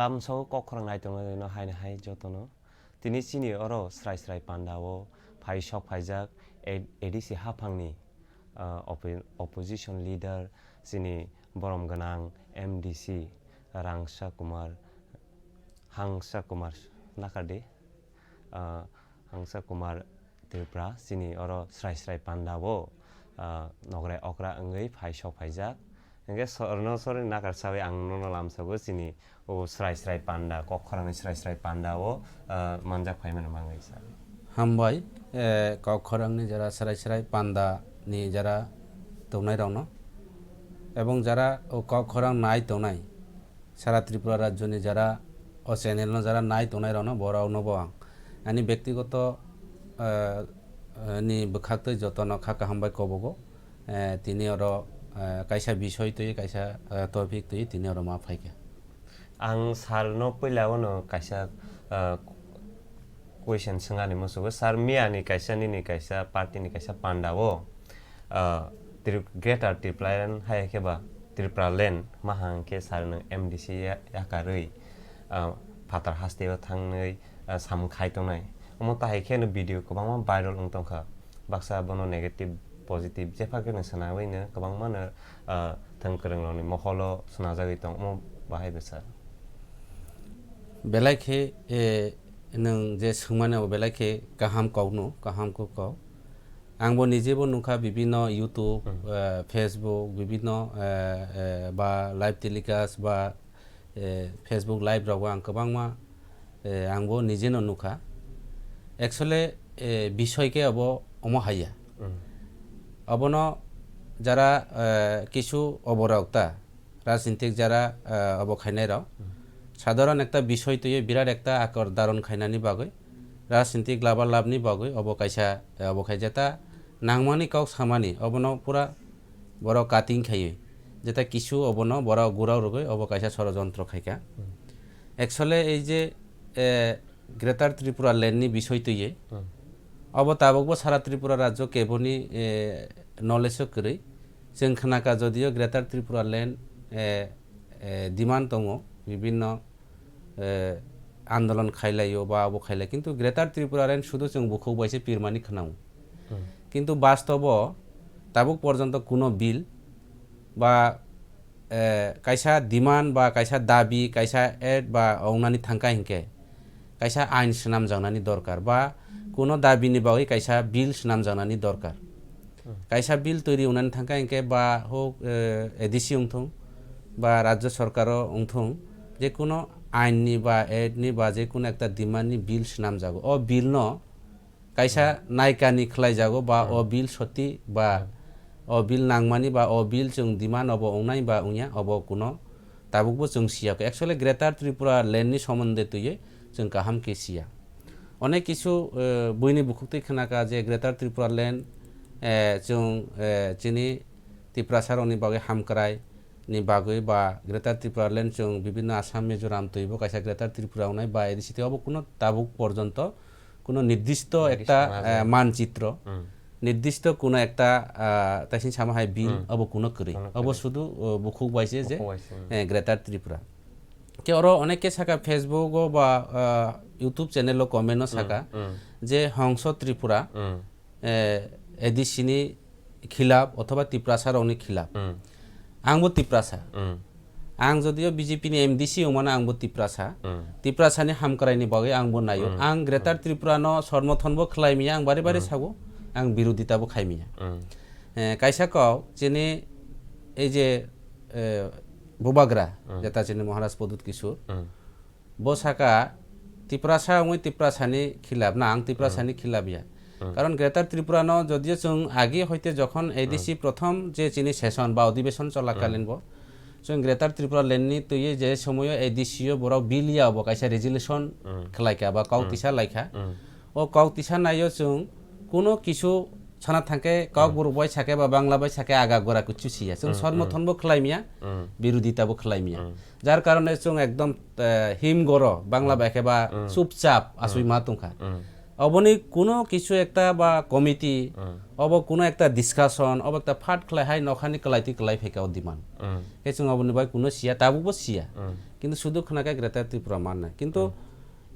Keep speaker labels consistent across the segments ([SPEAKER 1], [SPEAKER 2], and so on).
[SPEAKER 1] lamso kokrang nai tong no hai hai jotono tini chini oro srai srai pandao phai shok phaijak edisi hafangni opposition leader sini borom ganang MDC Rangsa Kumar nakade Hangsa Kumar Tripura sini oro srai srai pandao nogre okra ngai phai shok phaijak engge sorno sori nakar sawe ang nono lamsago sini o srai srai panda kokrang srai srai panda o manjak phaimana mangai sa
[SPEAKER 2] hambai kokrang ni jara srai srai panda ni jara tongnai rokno ebong jara o kokrang nai tongnai সারা ত্রিপুরা রাজ্য ni jara o channel no jara nai tongnai rokno borok no bo ang ani ব্যক্তিগত ni bwkhaktwi jotono khaka hambai kobogo tini oro kaisa বিষয় tui kaisa topic tui tini oro ma phaika
[SPEAKER 1] ang sarno poilao no kaisa question singani mosugo sar miani kaisa ni kaisa party ni kaisa pandao greater Tripura hai keba Tripura land mahangke sarno MDC yakarui phatar hasteo thangnei samkhai tongnai omo tahai kheno video kobangma viral ungtongkha baksa bono negative positive jefakeno sanawaino kobangmano thangkrongrokni moholo sunajagui tong omo bahai besa
[SPEAKER 2] belai nang je sungmane belai kaham kaunu kaham ko kau angbo nijebo nukha bibino YouTube Facebook bibino ba live telecast ba Facebook live rago ang kobangma angbo nijeno nukha actually বিষয়কে abo omo haya অবনো যারা কিছু অবরক্তা রাজনীতিক যারা অবখাইনাই রাও সাধারণ একটা বিষয় তুই বিরাট একটা আকর দারণ খাইনানি বাগৈ রাজনীতিক লাভার লাভনি বাগৈ অবকাইসা অবখাই যেটা নাংমানি কাউ সামানি অবনো পুরা বড় কাটিং খাইয়ে যেটা কিছু অবনো বড় গুড়াও রগৈ অবকাইসা ষড়যন্ত্র খাইকা একচুয়ালি এই যে গ্রেটার ত্রিপুরা ল্যান্ডনি বিষয় তুই अब ताबकबो सारा त्रिपुरा राज्य केबोनी नलेज करै जों खोनाका जदियो ग्रेटार त्रिपुरा लैंड डिमांड दङ विभिन्न आंदोलन खाइलायो बा अब खाइलाय किन्तु ग्रेटार त्रिपुरा लैंड शुधु जों बुखौ बायसे पिरमानि खोनाङो किन्तु बास्तव ताबुक पर्यन्त कुनो बिल बा कायसा डिमांड बा कायसा दाबी कायसा एड बा औनानि थांका हिंके कायसा आइन सुनाम जावनानि दरकार बा কোনো দাবি নি বাগৈ কাইসা বিল সুনাম জানানি দরকার কাইসা বিল তৈরি উনানি থাকা ইনকে বা হোক এডিসি উংথং বা রাজ্য সরকারও উংথং যে কোনো আইননি বা এডনি বা যে কোনো একটা ডিমান্ডনি বিল সুনাম যাগো ও বিল ন কাইসা নাইকানি খলাই যাগো বা ও বিল সত্যি বা ও বিল নাংমানি বা ও বিল जों ডিমান্ড অব উনাই বা উনিয়া অব কোনো তাবুকবো जों সিয়াকে एक्चुअली ग्रेटार त्रिपुरा लैंडनि সম্বন্ধে তুইয়ে जों কাহাম কে সিয়া অনেক কিছু বইনি বুকুক্তি खोनाका जे ग्रेटार त्रिपुरा लैंड जों जिनि त्रिपुरासारनि बागै हामक्राय नि बागै बा ग्रेटार त्रिपुरा लैंड जों विभिन्न आसाम मिजोराम तैबो कायसा ग्रेटार त्रिपुरा उनाय बा एदिसितेआवबो कोनो ताबुक पर्यन्त कोनो निर्दिष्ट একটা মানচিত্র निर्दिष्ट কোনো একটা তাইसिन सामाहाय बिल अब कोनो करै अब শুধু বুকুক বাইছে যে গ্রেটার ত্রিপুরা के और अनेक के साका फेसबुक बा यूट्यूब चैनल कमेन्ट साका जे हंस त्रिपुरा एदिसिनी खिलाफ अथवा त्रिपुरासारनि खिलाफ आंबो त्रिपुरासा आं जदियो बीजेपी नि एमडीसी उमाना आंबो त्रिपुरासानि हामक्रायनि बागै आंबो नायो आं ग्रेटार त्रिपुरा न समर्थनबो खलायमिया आं बारे बारे सागो आं बिरोधिताबो खायमिया कायसा काव जेने ए जे बुबाग्रा जेता जेने महाराज पदुत किशोर बसाका त्रिपुरासा उमै त्रिपुरासानि खिलाफ ना आं त्रिपुरासानि खिलाफ या कारण ग्रेटार त्रिपुरा न जदियो जों आगे हयते जखन एडिसि प्रथम जे चिनि सेशन बा अधिवेशन चलाकालीन बो जों ग्रेटार त्रिपुरा लैंडनि तुये जे समय एडिसियो बराव बिलिया बो कायसा रेजुलेशन खलायका बा काउतिसा लायखा ओ काउतिसा नायो जों कोनो किछु साना थांके काक बरबाय साके बा बांला बाय साके आगा गरा कुछु सिया जों समर्थनबो खलायमिया बिरोधिताबो खलायमिया जार कारणे जों एकदम हिम गर बांला बायके बा चुपचाप आसुइ मा तंखा अबनि कोनो किछु एकटा बा कमिटी अब कोनो एकटा डिसकाशन अब एकटा फाट खलाय हाय नखानि खलायति खलाय फेकाव दिमान हे जों अबनि बाय कोनो सिया ताबुबो सिया কিন্তু শুধু খনাকে গ্রেটার ত্রিপুরা মাননাय কিন্তু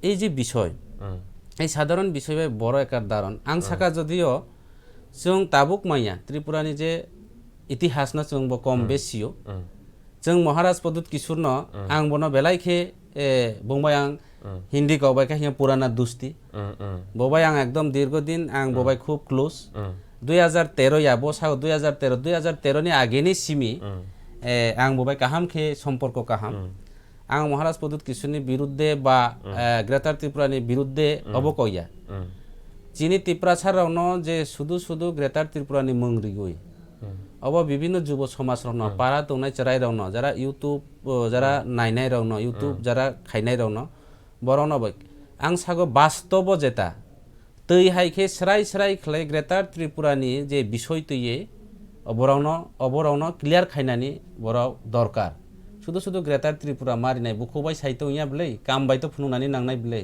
[SPEAKER 2] এই যে বিষয় এই সাধারণ বিষয় বড় একটা দারণ आं साका যদিও जों ताबुक माइया त्रिपुरानि जे इतिहास न जों बो कम बेसियो जों महाराज पदुत किशोरनो आं बनो बेलाइखे बुंबाय आं हिंदी कबाय का पुराना दुस्ती बबाय आं एकदम दीर्घदिन आं बबाय खूब क्लोज 2013 या बसाव 2013 नि आगेनि सिमी आं बबाय काहाम खे सम्पर्क काहाम आं महाराज पदुत किशोरनि बिरुद्धे बा ग्रेटार त्रिपुरानि बिरुद्धे अबकया चीनी टिप्रासारावनो जे सुदु सुदु ग्रेटार त्रिपुरानि मंग्रिगुई अब विभिन्न जुब समाज रावनो पारा दंनाय चराय रावनो जरा यूट्यूब जरा नायनाय रावनो यूट्यूब जरा खायनाय रावनो बरावनो बय आं सागो वास्तव जेता तै हायखे सराय सराय खले ग्रेटार त्रिपुरानि जे विषय तैये अबरावनो क्लियर खायनानि बराव दरकार सुदु सुदु ग्रेटार त्रिपुरा मारिनाय बुखौबाय साइतो इया बले काम बायतो फुनुनानि नांनाय बले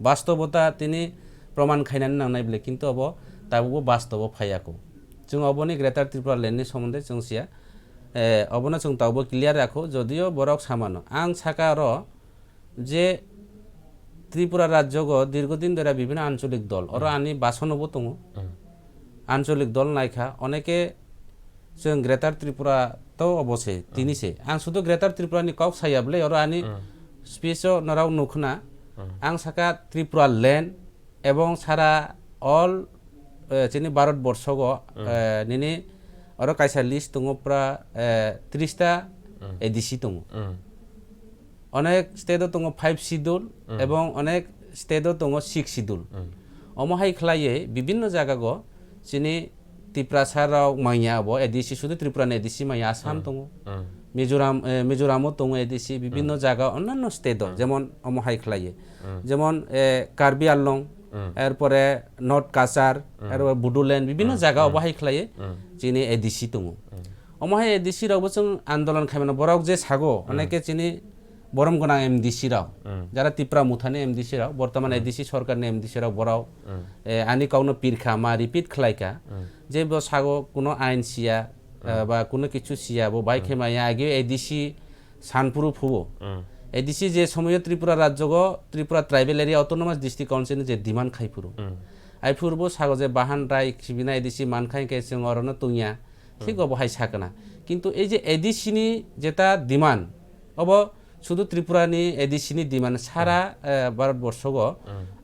[SPEAKER 2] वास्तवता तिनि प्रमाण खायनानै नांनाय बले किन्तु अब दाबो वास्तव फायाखौ जों अबनि ग्रेटार त्रिपुरा लेन्डनि सोमोन्दै जों सिया अबनो जों दाबो क्लियर राखौ जदियो बरक सामानो आं साका र जे त्रिपुरा राज्यग दीर्घदिन धरे विभिन्न आंचलिक दल और आनि बासनबो दङ आंचलिक दल नायखा अनेके जों ग्रेटार त्रिपुरा तो अबसे तिनिसे आं शुधु ग्रेटार त्रिपुरानि कक सायाबले और आनि स्पेसो नराव नुखना आं साका त्रिपुरा लेन्ड এবং সারা অল চিনি ভারতবর্ষগ নিনি আরো কাইসা লিস্ট দङ প্রা 30টা এডিসি দङ অনেক স্টেট দङ 5 শিডিউল এবং অনেক স্টেট দङ 6 শিডিউল অমহাই খলায়ে বিভিন্ন জায়গাগ চিনি ত্রিপুরাসারাव মাইয়া ব এডিসি শুধু ত্রিপুরানি এডিসি মাইয়া আসাম দङ মিজোরামও দङ এডিসি বিভিন্ন জায়গা অন্যান্য স্টেট যেমন অমহাই খলায়ে যেমন কার্বি আংলং এরপরে নর্থ কাচার এরপর বুডুল্যান্ড বিভিন্ন জায়গা অবহাই খলায়ে চিনি এডিসি দङ অমহাই এডিসি রাवबो जों आंदोलन खायमानो बराव जे सागो अनेके चिनि बरम गोनां एमडिसि राव যারা ত্রিপুরা মুথানি এমডিসি রাव বর্তমান এডিসি সরকারनि এমডিসি রাव বরাव आनि काउनो पिरखा मा रिपिट खलायका जे बो सागो कोनो आइन सिया बा कोनो किछु सिया बो बाइखे माया आगे एडिसि सानपुरु फुबो एडिसि जे समय त्रिपुरा राज्यग Tripura tribal area autonomous district council जे डिमांड खाइफुरु आइफुरबो सागो जे बाहान राय खिबिना एडिसि मानखाय के जों अरनो तुंया ठीक अब हाय साकना किंतु ए जे एडिसि नि जेता डिमांड अब शुधु त्रिपुरानि एडिसि नि डिमांड सारा भारतबर्षग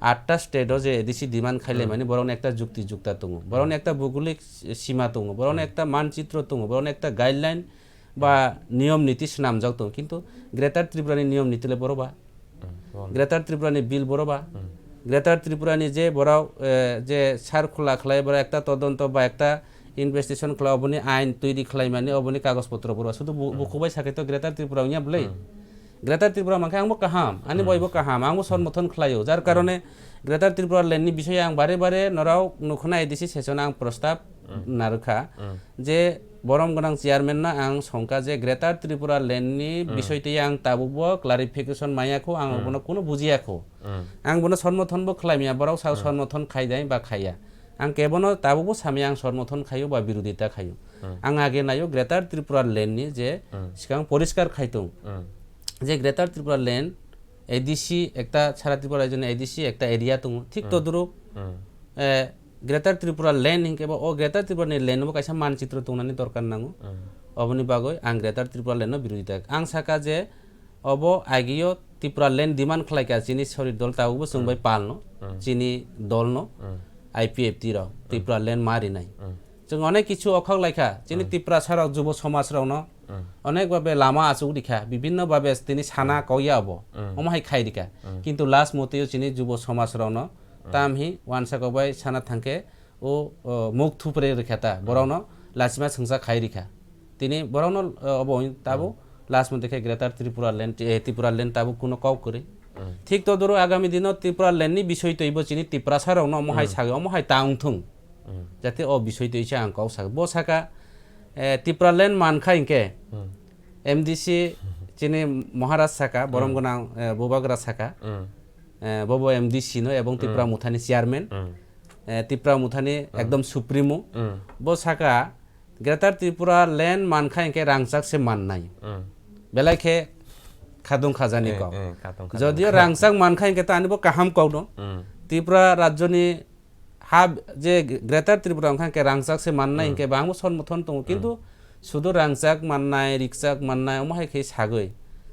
[SPEAKER 2] 8टा स्टेट जे एडिसि डिमांड खाइले माने बरन एकटा जुक्ति जुक्ता दङ बरन एकटा भौगोलिक सीमा दङ बरन एकटा मानचित्र दङ बरन एकटा गाइडलाइन বা নিয়ম নীতি নামজাও তো কিন্তু গ্রেটার ত্রিপুরানি নিয়ম নীতিলে বড়বা গ্রেটার ত্রিপুরানি বিল বড়বা গ্রেটার ত্রিপুরানি যে বড়াও যে সার্কুলা খলাই বড় একটা তদন্ত বা একটা ইনভেস্টিগেশন খলা অবনি আইন তৈরি খলাই মানে অবনি কাগজপত্র বড় শুধু বুকুবাই সাকে তো গ্রেটার ত্রিপুরা ইয়া বলে গ্রেটার ত্রিপুরা মাকে आंबो কাহাম আনি বইবো কাহাম आंबो সমর্থন খলাयो যার কারণে গ্রেটার ত্রিপুরা লেন্ডনি বিষয়ে आं बारे बारे नराव नुखना एडिसि सेसन आं प्रस्ताव नारखा जे बरम गोनां चेयारमैन ना आं संका जे ग्रेटार त्रिपुरा लेन्डनि বিষয়টি आं ताबुबो क्लारिफिकेशन मायाखौ आं बनो कोनो बुजियाखौ आं बनो समर्थनबो खलायमिया बराव साव समर्थन खायदाय बा खाया आं केबनो ताबुबो सामि आं समर्थन खायो बा बिरोधिता खायो आं आगे नायो ग्रेटार त्रिपुरा लेन्डनि जे सिगां परिष्कार खायतों जे ग्रेटार त्रिपुरा लेन्ड एडिसि एकटा सारा त्रिपुरा राज्यनि एडिसि एकटा एरिया दङ ठीक तद्रुप ग्रेटार त्रिपुरा लेन्ड हिंके बा ओ ग्रेटार त्रिपुरानि लेन्डबो कायसा मानचित्र दंनानि दरकार नांगौ अबनि बागै आं ग्रेटार त्रिपुरा लेन्डनो बिरोधिता आं साका जे अब आगियो त्रिपुरा लेन्ड डिमांड खलायका चिनि सरि दल ताबुबो सोंबाय पालनो चिनि दलनो आईपीएफटी राव त्रिपुरा लेन्ड मारिनाय जों अनेक किछु अखक लायखा चिनि त्रिपुरा साराव जुब समाज रावनो अनेक भाबे लामा आचुक दिखा विभिन्न भाबे तिनि साना कया अब अमहाय खाय दिखा किन्तु लास्ट मतेयो चिनि जुब समाज रावनो तामहि वानसा कबाय साना थांके ओ मुख थुपरे रेखाता बरावनो लासिमा संसा खाय रिखा तिनि बरावनो अब ताबो लास्ट मते ग्रेटार त्रिपुरा लेन्ड ताबो कुनो कव करे ठीक तदरो आगामी दिन त्रिपुरा लेन्डनि বিষয় तैबो चिनि त्रिपुरा सारावनो अमहाय सागे अमहाय तांथुं जाते ओ বিষয় तैसे आं काव सागे बो साका त्रिपुरा लेन्ड मानखा इनके एमडीसी चिनि महाराज साका बरम गोनां बोबाग्रा साका बबो एमडीसी नो एवं त्रिपुरा मुथानि चेयारमैन त्रिपुरा मुथानि एकदम सुप्रीमो बो साका ग्रेटार त्रिपुरा लेन्ड मानखा इनके रांचाक से माननाय बेलायखे খাদং খাজানি কও
[SPEAKER 1] কাতং
[SPEAKER 2] যদিও রাংসাক মানখাই কেতা আনিব কাহাম কও ন ত্রিপুরা রাজ্যনি হা যে গ্রেটার ত্রিপুরা ওখানকে রাংসাক সে মাননাই হিংকে বাংবো সমর্থন দङ কিন্তু শুধু রাংসাক মাননাই রিক্সাক মাননাই অমহাই খে সাগৈ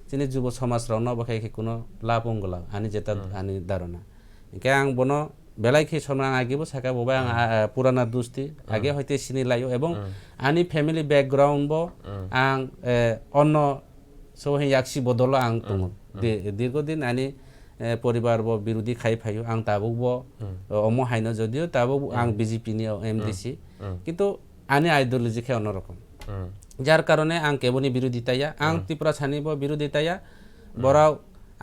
[SPEAKER 2] যিনি যুব সমাজ রাও নবাখাই খে কোনো লাভ অঙ্গলা আনি যেটা আনি ধারণা হিংকে আং বনো বেলাই খে সমান আগেবো সাকা ববা আং পুরানা দুস্তি আগে হইতে সিনি লাইও এবং আনি ফ্যামিলি ব্যাকগ্রাউন্ড বো আং অন্য সহি ইয়াকসি বদল আং দङ দীর্ঘদিন আনি পরিবার ব বিরোধী খাই ফাইও আং তাবুক ব অমো হাইনো যদিও তাবুক আং বিজেপি নি এমডিসি কিন্তু আনি আইডিওলজি খে অন্যরকম যার কারণে আং কেবনি বিরোধিতায়া আং ত্রিপুরা ছানি ব বিরোধিতায়া বরাও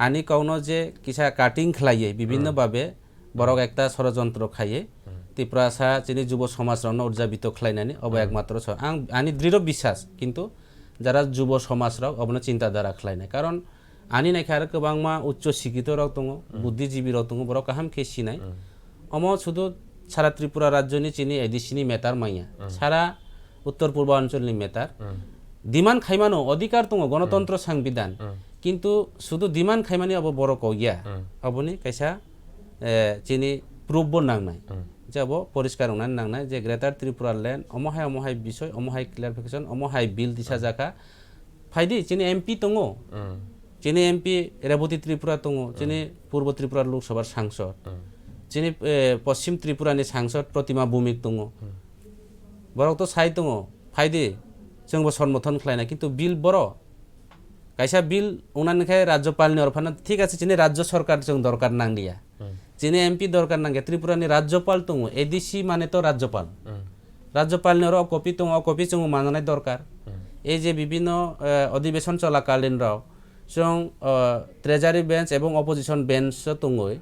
[SPEAKER 2] আনি কওনো যে কিসা কাটিং খাইয়ে বিভিন্ন ভাবে বরক একটা ষড়যন্ত্র খাইয়ে ত্রিপুরা সা যিনি যুব সমাজ রাও উদযাবিত খাইনানি অব একমাত্র আং আনি দৃঢ় বিশ্বাস কিন্তু যারা যুব সমাজ রাও অবনো চিন্তাধারা খাইনাই কারণ আনি নাইখা आरो गोबांमा उच्च शिक्षित राव दङ बुद्धिजीवी राव दङ बरक काहाम खेसिनाय अमो शुधु सारा त्रिपुरा राज्यनि चिनि एडिसिनि मेटार माइया सारा उत्तर पूर्वांचलनि मेटार दिमान खाइमानो अधिकार दङ गणतन्त्र संविधान किन्तु शुधु दिमान खाइमानि अब बरक गया अबनि काइसा चिनि प्रुफ बो नांनाय जाबो परिष्कार होनानै नांनाय जे ग्रेटार त्रिपुरा लैंड अमहाय विषय अमहाय क्लियारिफिकेशन अमहाय बिल दिशा जाका फाइदि चिनि एमपी दङ যিনি এমপি রেবতী ত্রিপুরা দङ যিনি পূর্ব ত্রিপুরা লোকসভার সাংসদ যিনি পশ্চিম ত্রিপুরানি সাংসদ প্রতিমা ভৌমিক দङ বরক তো সাই দङ ফাইদে जोंबो समर्थन खालायना কিন্তু বিল বড় কাইসা বিল উনানখাय রাজ্যপালনি অরফানা ঠিক আছে যিনি রাজ্য সরকার जों দরকার নাংলিয়া যিনি এমপি দরকার নাংগে ত্রিপুরানি রাজ্যপাল দङ এডিসি মানে তো রাজ্যপাল রাজ্যপালনি অর কপি দङ কপি जों মানানাই দরকার এই যে বিভিন্ন অধিবেশন চলাকালীন রাও जों ट्रेजारि बेंच एवं अपोजिशन बेंच दङै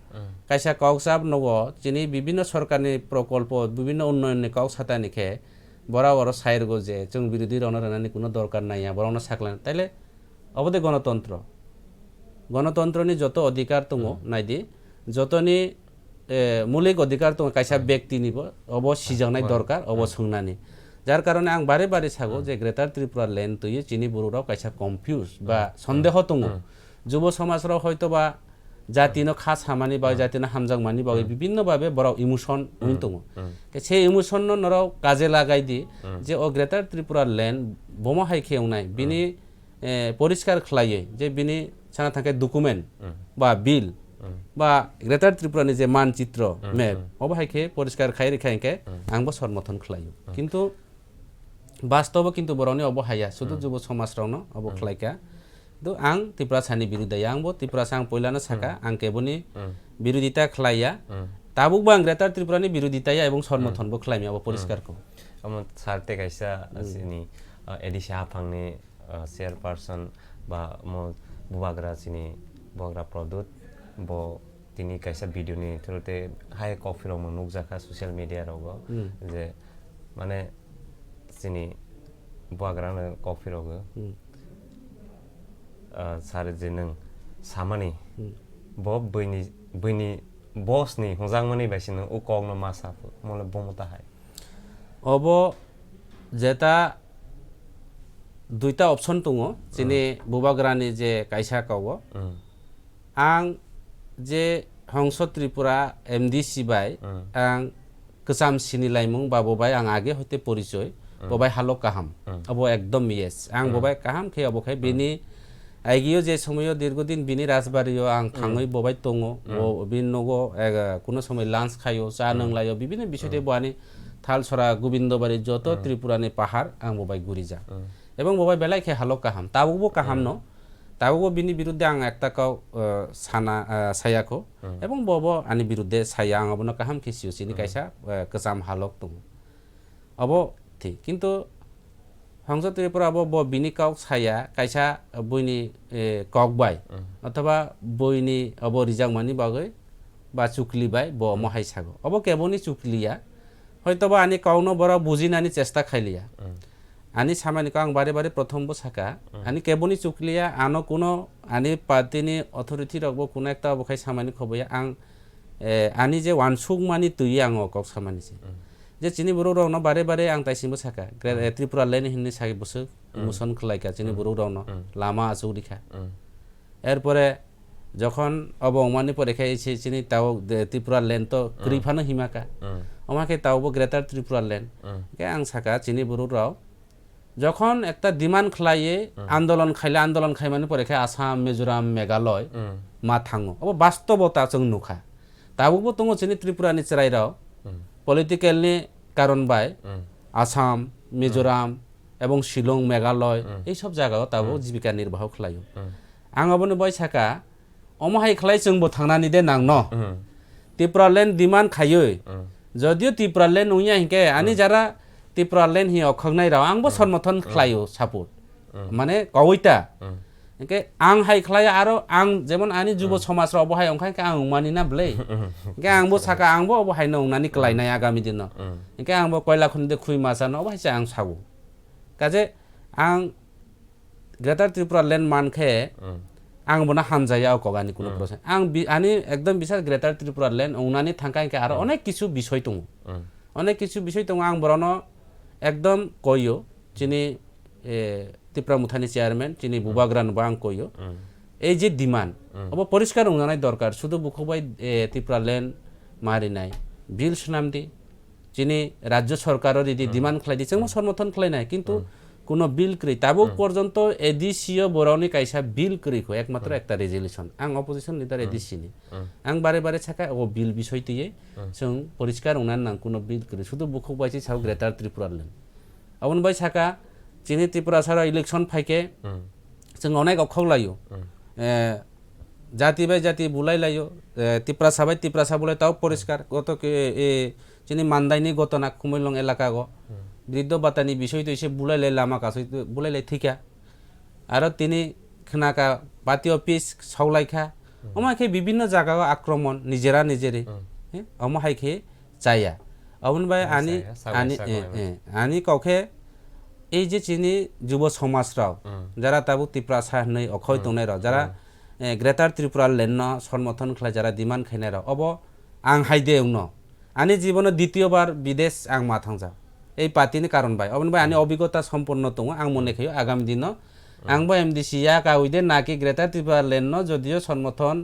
[SPEAKER 2] काइसा काउसाब नव जिनि विभिन्न सरकारनि प्रकल्प विभिन्न उन्नयननि काउ सातानिखे बरा बरा साइरगो जे जों बिरोधी रन रानानि कोनो दरकार नाइया बरावनो साकलान ताइले अबदे गणतन्त्रनि जत अधिकार दङ नाइदि जतनि मौलिक अधिकार दङ काइसा व्यक्तिनिबो अब सिजांनाय दरकार अब सोंनानि যার কারণে আং বারে বারে সাগো যে গ্রেটার ত্রিপুরা ল্যান্ড তুই চিনি বড়রাও কাইসা কনফিউজ বা সন্দেহ দङ যুব সমাজরাও হয়তো বা জাতিনো খাস হামানি বা জাতিনো হামজাং মানি বা বিভিন্ন ভাবে বড় ইমোশন দङ সেই ইমোশন নরাও কাজে লাগাই দি যে ও গ্রেটার ত্রিপুরা ল্যান্ড বোমা হাই খেউনাই বিনি পরিষ্কার খালাইয়ে যে বিনি ছানা থাকে ডকুমেন্ট বা বিল বা গ্রেটার ত্রিপুরানি যে মানচিত্র ম্যাপ অবহাইকে পরিষ্কার খাই রেখাইকে আংবো সমর্থন খালাইयो কিন্তু বাস্তব কিন্তু বরনি অবহায়া শুধু যুব সমাজ রাওনো অব খালাইকা তো আং ত্রিপুরা সানি বিরোধিতা आंबो ত্রিপুরা সাং পয়লানো সাকা আং কেবনি বিরোধিতা খালাইয়া তাবুক বাং গ্রেটার ত্রিপুরানি বিরোধিতায়া এবং সমর্থনबो খালাইমি অব পরিষ্কারকো
[SPEAKER 1] আম সারতে কাইসা সিনি এডিসি আফাংনি চেয়ারপারসন বা মো বুবাগ্রা সিনি বগ্রা প্রদুত ব তিনি কাইসা ভিডিওনি থ্রুতে হাই কফি রং নুকজাখা সোশ্যাল মিডিয়া রাवबो যে মানে sini buagrana coffee rogo sare jeneng samani bob bini boss ni hojangmani baisino ukong no masa mole bomota hai
[SPEAKER 2] obo jeta duita option tungo sini bubagrani je kaisa kawo ang je hongso tripura mdc bai ang kesam sini laimung babo bai ang age hoite porichoy ববাই hello কাহাম অব একদম yes আং ববাই কাহাম খে অবখাই বিনি আইগিও যে সময় দীর্ঘদিন বিনি রাজবাড়িও আং থাঙই ববাই দङ বিন নগো কোনো সময় লাঞ্চ খাইও চা নংলাইও বিভিন্ন বিষয়তে বানি থালছড়া গোবিন্দবাড়ি যত ত্রিপুরানি পাহাড় আং ববাই ঘুরি যা এবং ববাই বেলাই খে হালো কাহাম তাবুকবো কাহাম ন তাবুকবো বিনি বিরুদ্ধে আং একটা কাও সানা সায়াখো এবং বব আনি বিরুদ্ধে সায়া আং অবনো কাহাম খেসিও সিনি কাইসা কেসাম হালক দङ অব কিন্তু হংস ত্রিপুরা বিনি কক ছায়া কাইসা বইনি কক বাই অথবা বইনি অব রিজাংমানি বাগৈ বা চুকলি বাই ব মহাই সাগো অব কেবনি চুকলিয়া হয়তোবা আনি কাউনো বড় বুঝিনানি চেষ্টা খাইলিয়া আনি সামানি কাং বারে বারে প্রথম বো সাকা আনি কেবনি চুকলিয়া আনো কোনো আনি পার্টিনি অথরিটি রগবো কোনো একটা অবখাই সামানি খবয়া আং আনি যে ওয়ানসুক মানি তুই আং কক সামানিছে যে চিনি বড় রাওনো বারে বারে আং তাইसिमबो साका त्रिपुरा लाइन हिन्ने सागे बसो मोसन खलायका चिनि बড় रावनो लामा आजौ दिखा এরপরে যখন অবমানি পরীক্ষা এসে চিনি তাও ত্রিপুরা ল্যান্ড তো ক্রিফানো হিমাকা আমাকে তাওবো গ্রেটার ত্রিপুরা ল্যান্ড কে আং সাকা চিনি বড়ুরাও যখন একটা ডিমান্ড খাইয়ে আন্দোলন খাইমানি পরীক্ষা আসাম মিজোরাম মেঘালয় মা থাঙো अब বাস্তবতা जों नुखा তাবুকবো দङ চিনি ত্রিপুরানি চেরাইরাও পলিটিক্যালনি কারণ বাই আসাম মিজোরাম এবং শিলং মেঘালয় এইসব জায়গাও তাবো জীবিকা নির্বাহ খালাयो आं अबनो बय साका अमहाय खलाय जोंबो थांनानै दे नां न ত্রিপুরা ল্যান্ড ডিমান্ড খাইयो যদিও ত্রিপুরা ল্যান্ড उइया हिके आनि जारा ত্রিপুরা ল্যান্ড हि अखंनाय राव आंबो समर्थन खालायो सापोर्ट माने कवैता के आं हाय खलाया आरो आं जेमन आनि जुब समाज राव बहाय अंखाय के आं मानि ना ब्लै के आंबो साका आंबो बहाय नंनानि क्लायनाय आगामी दिन के आंबो कयला खुनि दे खुइ मासा न बहाय आं सागो काजे आं ग्रेटार त्रिपुरा ल्যান্ড मानखे आं बना हामजाया अकगानि कुनो प्रश्न आं आनि एकदम बिसार ग्रेटार त्रिपुरा ल्যান্ড उनानि थांखायके आरो अनेक किछु बिषय दङ अनेक किछु बिषय दङ आं बरनो एकदम कयो चिनि त्रिपुरा मुथानि चेयारमैन चिनि बुबाग्रान बा आं कयो এই যে ডিমান্ড अब পরিষ্কার উনানাই দরকার শুধু বুখবাই ত্রিপুরা ল্যান্ড মারিনাই বিল সুনামদি চিনি রাজ্য সরকারের যদি ডিমান্ড খালাই দিছে সমর্থন খালাইনাই কিন্তু কোনো বিল ক্রি তাবুক পর্যন্ত এডিসিও বরাউনি কাইসা বিল ক্রিখো একমাত্র একটা রেজলিউশন আং অপোজিশন লিডার এডিসিনি आं बारे बारे ছাকা ও বিল বিষয় দিয়ে जों পরিষ্কার উনান নাং কোনো বিল ক্রি শুধু বুখবাইছি সাউ গ্রেটার ত্রিপুরা ল্যান্ড আবন বাই ছাকা চিনি ত্রিপুরা সারা ইলেকশন ফাইকে जों अनेक अखौलायो জাতি বাই জাতি বুলাইলাयो ত্রিপুরা সাবাই তাও পরিষ্কার গত চিনি মান্দাইনি ঘটনা কুমিলং এলাকা গো বৃদ্ধ বাতানি বিষয় তো এসে বুলাইলে লামা কাছে বুলাইলে ঠিকা আর তিনি খানাকা পাতি অফিস সাউলাইখা আমাকে বিভিন্ন জায়গা আক্রমণ নিজেরা নিজেরে আমাহাইকে চাইয়া অবন বাই আনি কাউকে এই যে চিনি যুব সমাজরাও যারা তাবু ত্রিপুরা সাহनै অখয় তংনাই রাও যারা গ্রেটার ত্রিপুরা ল্যান্ড সমর্থন খাই যারা ডিমান্ড খাইনাই রাও অব आं हाइदे उनो आनि जीवन द्वितीयबार विदेश आं मा थांजा এই পাতিনি কারণ বাই অবন বাই আনি অভিজ্ঞতা সম্পন্ন দङ आं মনে খাইও আগামী দিন आंबो एमडीसी या काउइदे नाकि ग्रेटार त्रिपुरा ল্যান্ড যদিও সমর্থন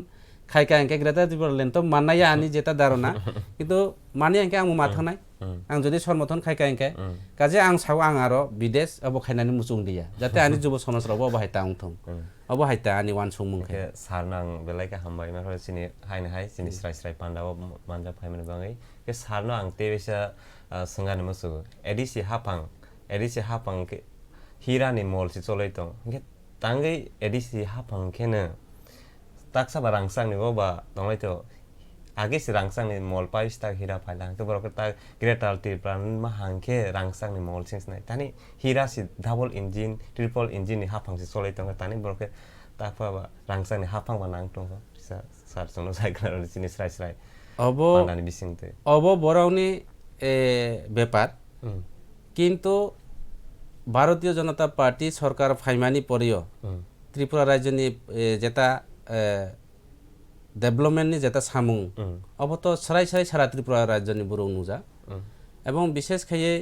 [SPEAKER 2] খাইকা आंके ग्रेटार त्रिपुरा ল্যান্ড তো माननाया आनि जेता धारणा किन्तु मानि आंके आं माथानाय आं যদি সমর্থন খাইকা आंके काजे आं साव आं आरो विदेश अब खाइनानि मुचुं दिया जाते आनि जुब समाज रावबो बाहाय तांथों अब हायता आनि वान सुंमुंखे
[SPEAKER 1] सारनां बेलायका हामबाय माखा सिनि हायनो हाय सिनि स्राय स्राय पान्दाव मानजा फायमन बाङै के सारनो आं तेबेसा संगानि मसु एडिसि हापां के हिरानि मल सि चलै दं के तांगै एडिसि हापां केनो ताकसाबा रांसांनि बबा दंलायतो आगे से रांसांनि मल पाइस्ता हिरा फायला तो बरक ता ग्रेटार त्रिपुरा मा हांके रांसांनि मल सिंसनाय तानि हिरा सि डाबल इंजिन ट्रिपल इंजिन नि हापां सि चलै दं तानि बरक ताफाबा रांसांनि हापां बा नां दं सार सोनो साइकल सिनि स्राय स्राय
[SPEAKER 2] अबो
[SPEAKER 1] मानानि बिसिंते
[SPEAKER 2] अबो बरावनि ব্যাপার কিন্তু ভারতীয় জনতা পার্টি সরকার ফাইমানি পরেও ত্রিপুরা রাজ্যনি যেটা ডেভেলপমেন্টনি যেটা সামুং অবত সরাই সরাই সারা ত্রিপুরা রাজ্যনি বড় নুজা এবং বিশেষ খাইয়ে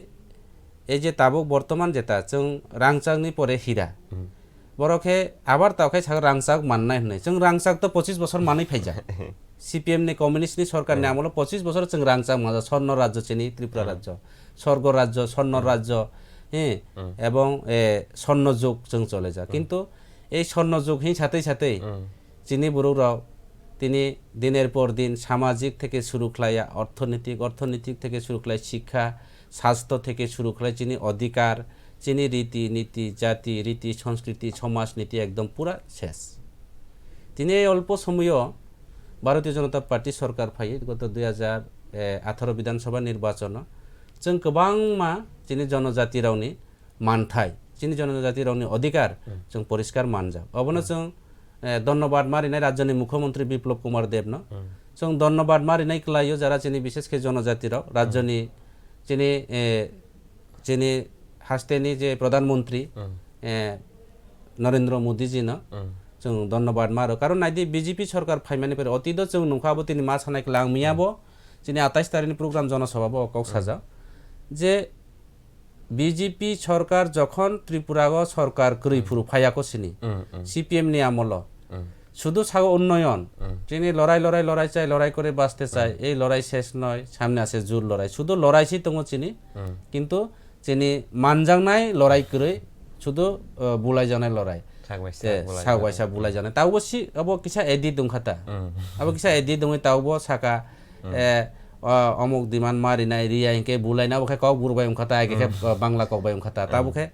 [SPEAKER 2] এই যে তাবুক বর্তমান যেটা जों রাংচাংনি পরে হীরা বরকে আবার তাওখাই সাগর রাংচাক মাননাই হনাই जों রাংচাক তো 25 বছর মানি ফাইজা सीपीएम ने कम्युनिस्ट नि सरकार ने आमल 25 বছর जों रांचा माजा स्वर्ण राज्य चिनी त्रिपुरा राज्य स्वर्ग राज्य स्वर्ण राज्य এবং স্বর্ণ যুগ जों চলে যা কিন্তু এই স্বর্ণ যুগ হি সাথে সাথে চিনি বড়ুরাও তিনি দিনের পর দিন সামাজিক থেকে শুরু খাইয়া অর্থনৈতিক থেকে শুরু খাই শিক্ষা স্বাস্থ্য থেকে শুরু খাই চিনি অধিকার চিনি রীতি নীতি জাতি রীতি সংস্কৃতি সমাজনীতি একদম পুরা শেষ তিনি এই অল্প সময় ভারতীয় জনতা পার্টি সরকার ফাইয়ে গত 2018 বিধানসভা নির্বাচন जों गोबां मा चिनि जनजाति रावनि मानथाय चिनि जनजाति रावनि अधिकार जों परिष्कार मानजा अबनो जों धन्यवाद मारिनाय राज्यनि मुख्यमंत्री बिप्लब कुमार देवनो जों धन्यवाद मारिनाय खलायो जारा चिनि विशेषके जनजाति राव राज्यनि चिनि हास्तेनि जे प्रधानमंत्री नरेंद्र मोदी जी न जों धन्यवाद मारो कारण नाइदि बीजेपी सरकार फाइमानि पर अतीत जों नुखाबो तिनि मा सानाय लां मियाबो चिनि 28 तारिखनि प्रग्राम जनसभाबो अकाउ साजा जे बीजेपी सरकार যখন ত্রিপুরাগো সরকার করিফুরু ফায়াকো সিনি सीपीएम नि आमल শুধু সাগো উন্নয়ন যিনি লড়াই চাই লড়াই করে বাঁচতে চায় এই লড়াই শেষ নয় সামনে আছে জোর লড়াই শুধু লড়াইছি তঙ্গ চিনি কিন্তু চিনি মানজাংনাই লড়াই করে শুধু বুলাই জানাই লড়াই সাগবাইসা বুলাই জানাই তাও সি আবো কিসা এডি দংখাতা আবো কিসা এডি দङै তাওবো সাকা অমুক দিমান মারিনাই রিয়া ইনকে বুলাইনা বখে কক বুরবাই উমখাতা আগে বাংলা ককবাই উমখাতা তা বখে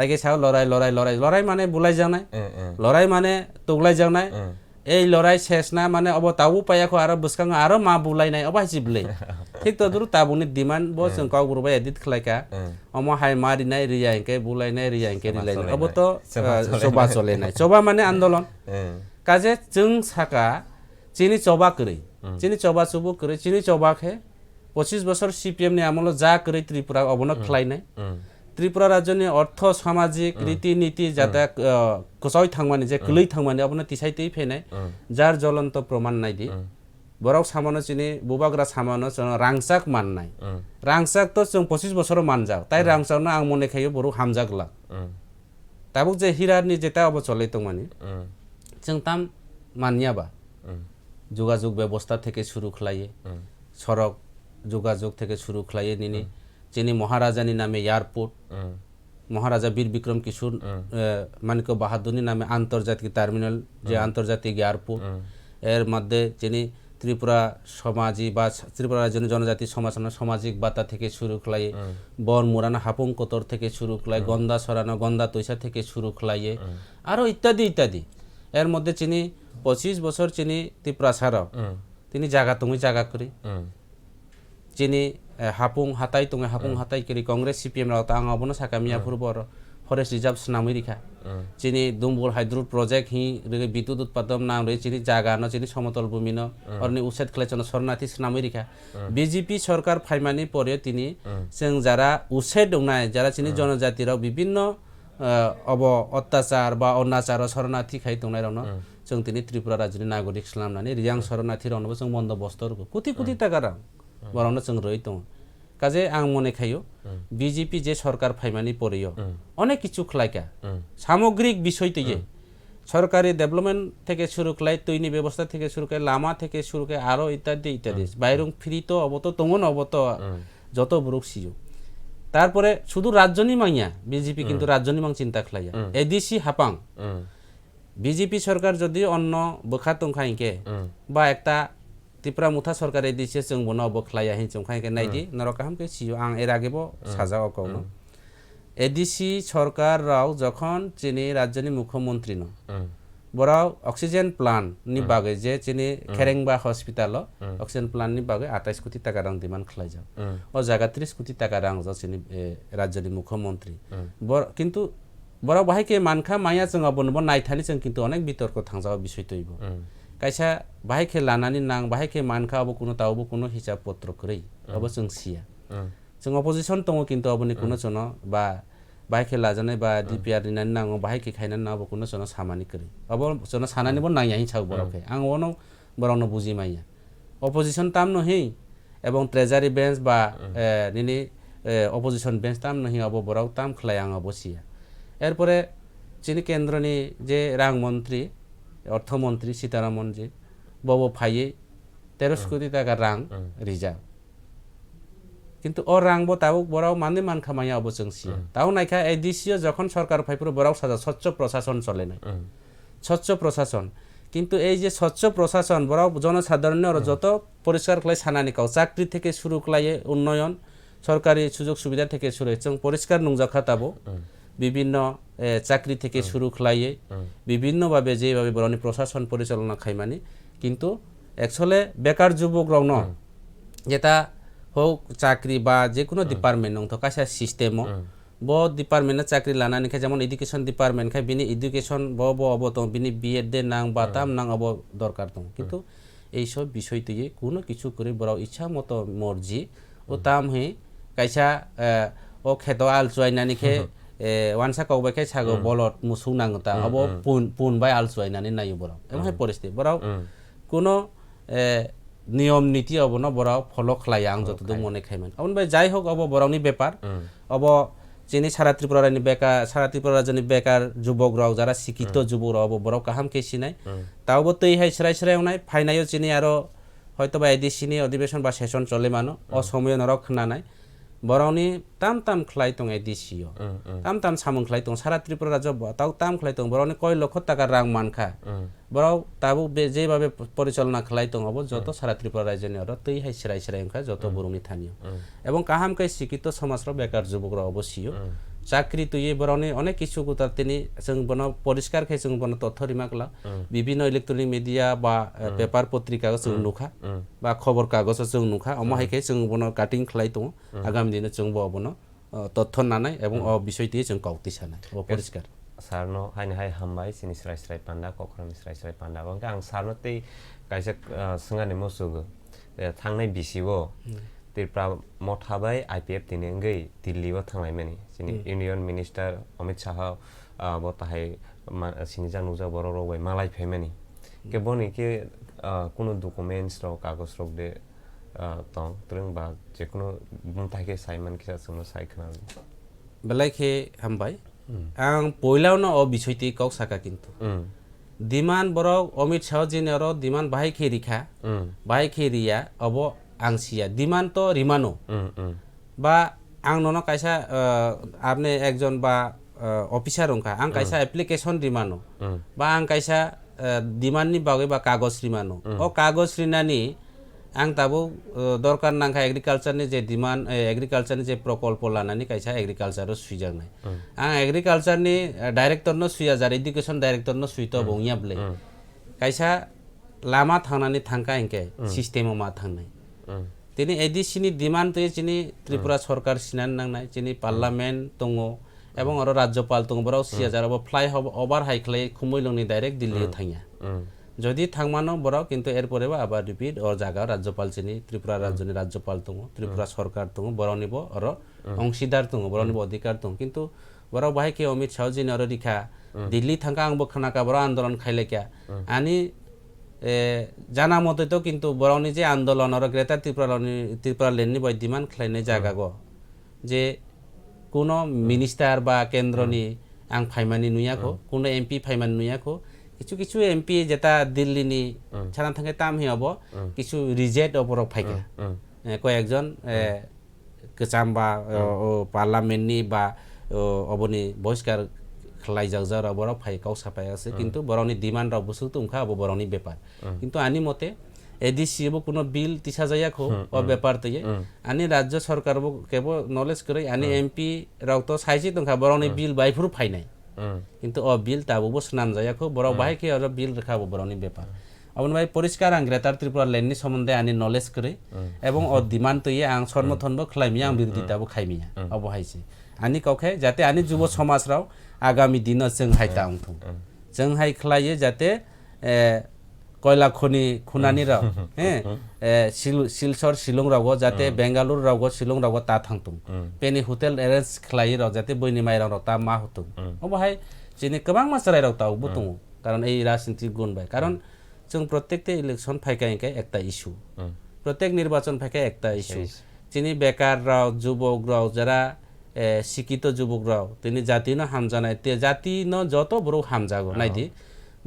[SPEAKER 2] আগে সাও লড়াই মানে বুলাই জানাই লড়াই মানে তুগলাই জানাই এই লড়াই শেষ না মানে অব তাও পায়াখো আরো বুসকাং আরো মা বুলাইনাই অবা হিসিবলে ঠিক তো দুরু তাবুনি ডিমান্ড বো जों কক বুরবাই এডিট খালাইকা অম হাই মারিনাই রিয়া ইনকে বুলাইনাই রিয়া ইনকে রিলাইনাই অব তো সবা চলেনাই সবা মানে আন্দোলন কাজে जों সাকা চিনি চবা করি চিনি চবা চুবু করি চিনি চবাকে 25 বছর সিপিএম নি আমল যা করি ত্রিপুরা অবনক খালাইনাই ত্রিপুরা রাজ্যनि अर्थ सामाजिक रीति नीति जाता कसय थांमानि जे कलै थांमानि अबनो तिसाइतै फैनाय जार ज्वलन्त प्रमाण नायदि बरक सामानो चिनि बुबाग्रा सामानो रांसाक माननाय रांसाक तो जों 25 बছर मानजाव ताइ रांसावनो आं मने खायो बर हामजागला ताबुक जे हिरानि जेता अब चलै तंमानि जों ताम मानियाबा যোগাযোগ ব্যবস্থা থেকে শুরু খালাইয়ে সড়ক যোগাযোগ থেকে শুরু খালাইয়ে নিনি যিনি মহারাজানি নামে এয়ারপোর্ট মহারাজা বীর বিক্রম কিশোর মানিক বাহাদুরনি নামে আন্তর্জাতিক টার্মিনাল যে আন্তর্জাতিক এয়ারপোর্ট এর মধ্যে যিনি ত্রিপুরা সমাজি বা ত্রিপুরা রাজ্যের জনজাতি সামাজিক বাতা থেকে শুরু খালাইয়ে বন মুরানা হাপুং কোতর থেকে শুরু খালাইয়ে গন্দা সরানো গন্দা তৈসা থেকে শুরু খালাইয়ে আরো ইত্যাদি ইত্যাদি এর মধ্যে চিনি 25 বছর চিনি ত্রিপুরা ছাড়াও তিনি জায়গা তুমি জায়গা করি চিনি হাপুং হাতাই তুমি হাপুং হাতাই করি কংগ্রেস সিপিএম রাও তা আঙাবনো সাকা মিয়াপুর বড় ফরেস্ট রিজার্ভ নামি রেখা চিনি দুম্বুল হাইড্রো প্রজেক্ট হি রে বিদ্যুৎ উৎপাদন নাম রে চিনি জায়গা ন চিনি সমতল ভূমি ন অরনি উচ্ছেদ খেলেছেন শরণার্থী নামি রেখা বিজেপি সরকার ফাইমানি পরে তিনি जों যারা উচ্ছেদ দংনাই যারা চিনি জনজাতিরাও বিভিন্ন অব অত্যাচার বা অনাচার শরণার্থী খাই দংনাই রাও जों তিনি ত্রিপুরা রাজ্যनि नागरिक खालामनानै रियां शरणार्थी रावनोबो जों बन्दोबस्त कोटि कोटि टाका रां बरावनो जों रही दं काजे आं मने खायो বিজেপি যে সরকার ফাইমানি পরেও অনেক কিছু খালাইকা সামগ্রিক বিষয় তৈয়ে সরকারি ডেভেলপমেন্ট থেকে শুরু খালাই তৈনি ব্যবস্থা থেকে শুরু করে লামা থেকে শুরু করে আরো ইত্যাদি ইত্যাদি বাইরং ফ্রি তো অবত তঙ্গন অবত যত বুরুক সিও তারপরে শুধু রাজ্যনি মাইয়া বিজেপি কিন্তু রাজ্যনি মাং চিন্তা খালাইয়া এডিসি হাপাং বিজেপি সরকার যদি অন্য বখা তংখাইকে বা একটা ত্রিপুরা মুথা সরকার এদিছে जों বনো বখলায়া हि চংখাইকে নাইদি নরকাহামকে সিও আং এর আগেবো সাজাও কওনো এডিসি সরকার রাও যখন চিনি রাজ্যনি মুখ্যমন্ত্রী ন বড়াও অক্সিজেন প্লান্ট নি বাগে যে চিনি খেরেংবা হসপিটাল অক্সিজেন প্লান্ট নি বাগে 28 কোটি টাকা রাং ডিমান্ড খালাই যাও ও জায়গা 30 কোটি টাকা রাং জ চিনি রাজ্যনি মুখ্যমন্ত্রী কিন্তু বড় বাহাইকে মানখা মায়া जों বনব নাইথানি जों কিন্তু অনেক বিতর্ক থাংজাও বিষয় তৈব কাইসা বাহাইকে লানানি নাং বাহাইকে মানখা অব কোনো তাওবো কোনো হিসাব পত্র করেই অব जों সিয়া जों অপোজিশন দङ কিন্তু অবনি কোনো জন বা বাহাইকে লাজানাই বা ডিপিআর নিনানি নাং বাহাইকে খাইনানি নাও কোনো জন সামানি করে অব জন সানানিবো নাইয়া हि ছাও বড়কে আং ওনো বড়নো বুজি মাইয়া অপোজিশন তাম নহি এবং ট্রেজারি বেঞ্চ বা নিনি অপোজিশন বেঞ্চ তাম নহি অব বড়াও তাম খলাই আং অবসিয়া এরপরে চিনি কেন্দ্রনি যে রাং মন্ত্রী অর্থমন্ত্রী সীতারামন জি ববো ফাইয়ে 13 কোটি টাকা রাং রিজার্ভ কিন্তু ও রাংবো তাও বড়াও মানে মান খামাইয়া অব जों সিয়া তাও নাইখা এডিসিও যখন সরকার ফাইপুর বড়াও সাজা স্বচ্ছ প্রশাসন চলে নাই স্বচ্ছ প্রশাসন কিন্তু এই যে স্বচ্ছ প্রশাসন বড়াও জনসাধারণের যত পরিষ্কার কলাই সানানি কাও চাকরি থেকে শুরু কলাইয়ে উন্নয়ন সরকারি সুযোগ সুবিধা থেকে শুরু जों পরিষ্কার নুংজাখা তাবো বিভিন্ন চাকরি থেকে শুরু খালাইয়ে বিভিন্ন ভাবে যেভাবে বরনি প্রশাসন পরিচালনা খাইমানি কিন্তু একচুয়ালি বেকার যুবক রাও ন যেটা হোক চাকরি বা যে কোনো ডিপার্টমেন্ট নং তো কাইসা সিস্টেম ব ডিপার্টমেন্টে চাকরি লানানি খাই যেমন এডুকেশন ডিপার্টমেন্ট খাই বিনি এডুকেশন ব অব তো বিনি বিএড দে নাং বা তাম নাং অব দরকার দং কিন্তু এই সব বিষয় তৈয়ে কোনো কিছু করে বড় ইচ্ছা মতো মর্জি ও তাম হে কাইসা ও খেত আল চুয়াইনানি খে ওয়ানসা কওবাইখাই সাগো বলত মুসু নাংতা অব পুন বাই আল চুয়াইনানি নাইयो বড় এমন পরিস্থিতি বড় কোনো নিয়ম নীতি অব ন বড় ফলো খালাইয়া আং যতদূর মনে খাইমান অবন ভাই যাই হোক অব বড়নি ব্যাপার অব চিনি সারা ত্রিপুরা রাজ্যনি বেকার যুবকরাও যারা শিক্ষিত যুবকরাও বড় কাহাম কে সিনাই তাওবো তৈ হাই সেরাই সেরাই নাই ফাইনাইও চিনি আরো হয়তো বা এদিসিনি অধিবেশন বা সেশন চলে মানো অসময় নরক খানানাই বরনি তাম তাম খ্লাই দं এদিসিও তাম তাম সামুং খ্লাই দं সারা ত্রিপুরা রাজ্য তাও তাম খ্লাই দं বরনি কয় লক্ষ টাকা রাং মানখা বরাও তাবো যেভাবে পরিচালনা খ্লাই দं হবো যত সারা ত্রিপুরা রাজ্যনি আরো তৈ হাই সেরাই সেরাই ওংখা যত বরুনি থানিও এবং কাহামকাই শিক্ষিত সমাজর বেকার যুবকরা অবশ্যই চাকরি তুই বরনি অনেক কিছু তার তিনি বন পরিষ্কার খাই বন তথ্য রিমাকলা বিভিন্ন ইলেকট্রনিক মিডিয়া বা পেপার পত্রিকা নুখা বা খবর কাগজ নুখা অমহাইখাই বন কাটিং খাই দं আগামী দিনে বন তথ্য নানাই এবং বিষয়টি কাউতি সানাই পরিষ্কার
[SPEAKER 1] সারনো হাইনি হাই হামবাই সিনি স্রাই স্রাই পান্ডা কখরনি স্রাই স্রাই পান্ডা বংকে आं सारनो तै कायसा सोंगानि मोसुगो थांनाय बिसिबो त्रिपुरा मथाबाय आईपीएफ तिनेंगै दिल्लीआव थांनायमानि जोंनि इउनियन मिनिस्टार अमित शाह बताहाय सिनि जानुजा बर' रावै मालाय फैमानि के बनि के कोनो डकुमेन्ट्स रक कागज रक दे दं त्रों बा जेकुनु बुंथायके साइमान किसा सोंनो साइखना
[SPEAKER 2] बेलायखे हामबाय आं पयलावनो बिसयति काउ साका किन्तु दिमान बरक अमित शाह जिनेरो दिमान बाहाय खेरिखा बाहाय खेरिया अब आंसिया दिमान तो रिमानो बा आं ननो कायसा आपने एकजन बा अफिसार ओंखा आं कायसा एप्लिकेशन रिमानो बा आं कायसा दिमाननि बागै बा कागज रिमानो ओ कागज रिनानि आं ताबो दरकार नांखा एग्रिकालचारनि जे दिमान एग्रिकालचारनि जे प्रकल्प लानानै कायसा एग्रिकालचाराव सुइजानाय आं एग्रिकालचारनि डाइरेक्टरनो सुइया जार एडुकेशन डाइरेक्टरनो सुइतो बंयाबले कायसा लामा थांनानै थांका इनके सिस्टेमाव मा थांनाय तिनि एदिसिनि दिमान तो चिनि त्रिपुरा सरकार सिनान नांनाय चिनि पार्लामेन्ट दङ এবং আরো রাজ্যপাল দङ বরাव सुइया जाराबो फ्लाइ ओभार हाइख्লাই खुमैलंनि डाइरेक्ट दिल्लीआव थांया যদি থাকমানো বড় কিন্তু এরপরেও আবার রিপিট ওর জায়গা রাজ্যপাল চিনি ত্রিপুরা রাজ্যনি রাজ্যপাল দङ ত্রিপুরা সরকার দङ বড় নিব আর অংশীদার দङ বড় নিব অধিকার দङ কিন্তু বড় বাহাইকে অমিত শাহ জিনি আর রিখা দিল্লি থাকা আংবো খানাকা বড় আন্দোলন খাইলেকা আনি জানা মতে তো কিন্তু বড়নি যে আন্দোলন আর গ্রেটার ত্রিপুরা লেননি বৈদ্যমান খাইনাই জায়গা গো যে কোনো মিনিস্টার বা কেন্দ্রনি আং ফাইমানি নুয়াখো কোনো এমপি ফাইমানি নুয়াখো কিছু কিছু এমপি যেটা দিল্লিনি ছাড়া থাকে তাম হিয়াবো কিছু রিজেক্ট অপরক ফাইকা কয়েকজন গোজাম বা পার্লামেন্টনি বা অবনি বহিষ্কার খালাইজাক যারা বড় ফাই কাউ সাফাই আছে কিন্তু বড়নি ডিমান্ড রাও বুসু তুমখা আবো বড়নি ব্যাপার কিন্তু আনি মতে এডিসিবো কোনো বিল তিসা যায়াখো ও ব্যাপার তয়ে আনি রাজ্য সরকারবো কেবো নলেজ করে আনি এমপি রাও তো সাইজি তুমখা বড়নি বিল বাইফুর ফাইনাই কিন্তু ও বিল তাবো স্নাম যায়াখো বড় বাহাইকে আর বিল রেখাবো বড়নি ব্যাপার অবন ভাই পরিষ্কার আং গ্রেটার ত্রিপুরা লেননি সম্বন্ধে আনি নলেজ করে এবং ও ডিমান্ড তয়ে আং সমর্থনবো খাইমিয়া আং বিরোধিতাবো খাইমিয়া অবহাইছে আনি কাউকে যাতে আনি যুব সমাজরাও आगामी दिन जों हाय दांथों जों हाय खलायो जाते कयला खनि खुनानि राव सिलचर शिलं राव जाते बेंगालुरु राव शिलं राव ता थांथों पेनि होटेल एरेन्ज खलायो राव जाते बयनि माइराव राव ता मा होथों अबहाय जिनि गोबां मासराय राव तावबो दङ कारण এই রাজনীতি गुण बाय कारण जों प्रत्येकते इलेक्शन फायकायके एकता इस्यू प्रत्येक निर्वाचन फायका एकता इस्यू जिनि बेकार राव যুবক राव যারা শিক্ষিত যুবকরাও তিনি জাতি ন হামজানায় তে জাতি ন যত বড় হামজাগো নাইদি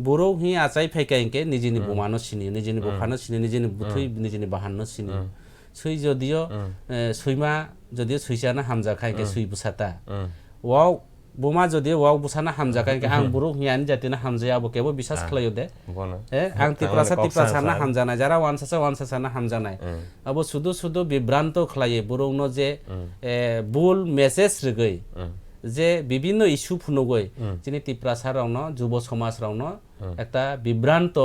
[SPEAKER 2] বড় হি আচাই ফাইকাইকে নিজেনি বোমানো সিনি নিজেনি বোখানো সিনি নিজেনি বুথুই নিজেনি বাহান্ন সিনি সুই যদিও সুইমা যদিও সুইসানা হামজাখাইকে সুই বুসাতা ওয়াও বোমা যদিও ওয়াও বুসানা হামজাখাইকে আং বড় হিয়ানি জাতিনা হামজায়া আবো কেবো বিশ্বাস খালাयो দে আং তিপ্রাসানা হামজানায় যারা ওয়ানসাসানা হামজানায় আবো শুধু শুধু বিভ্রান্ত খালাयो বড় যে ভুল মেসেজ রেগৈ যে বিভিন্ন ইস্যু ফুনগৈ যিনি তিপ্রাসা রাউনো যুব সমাজ রাউনো একটা বিভ্রান্ত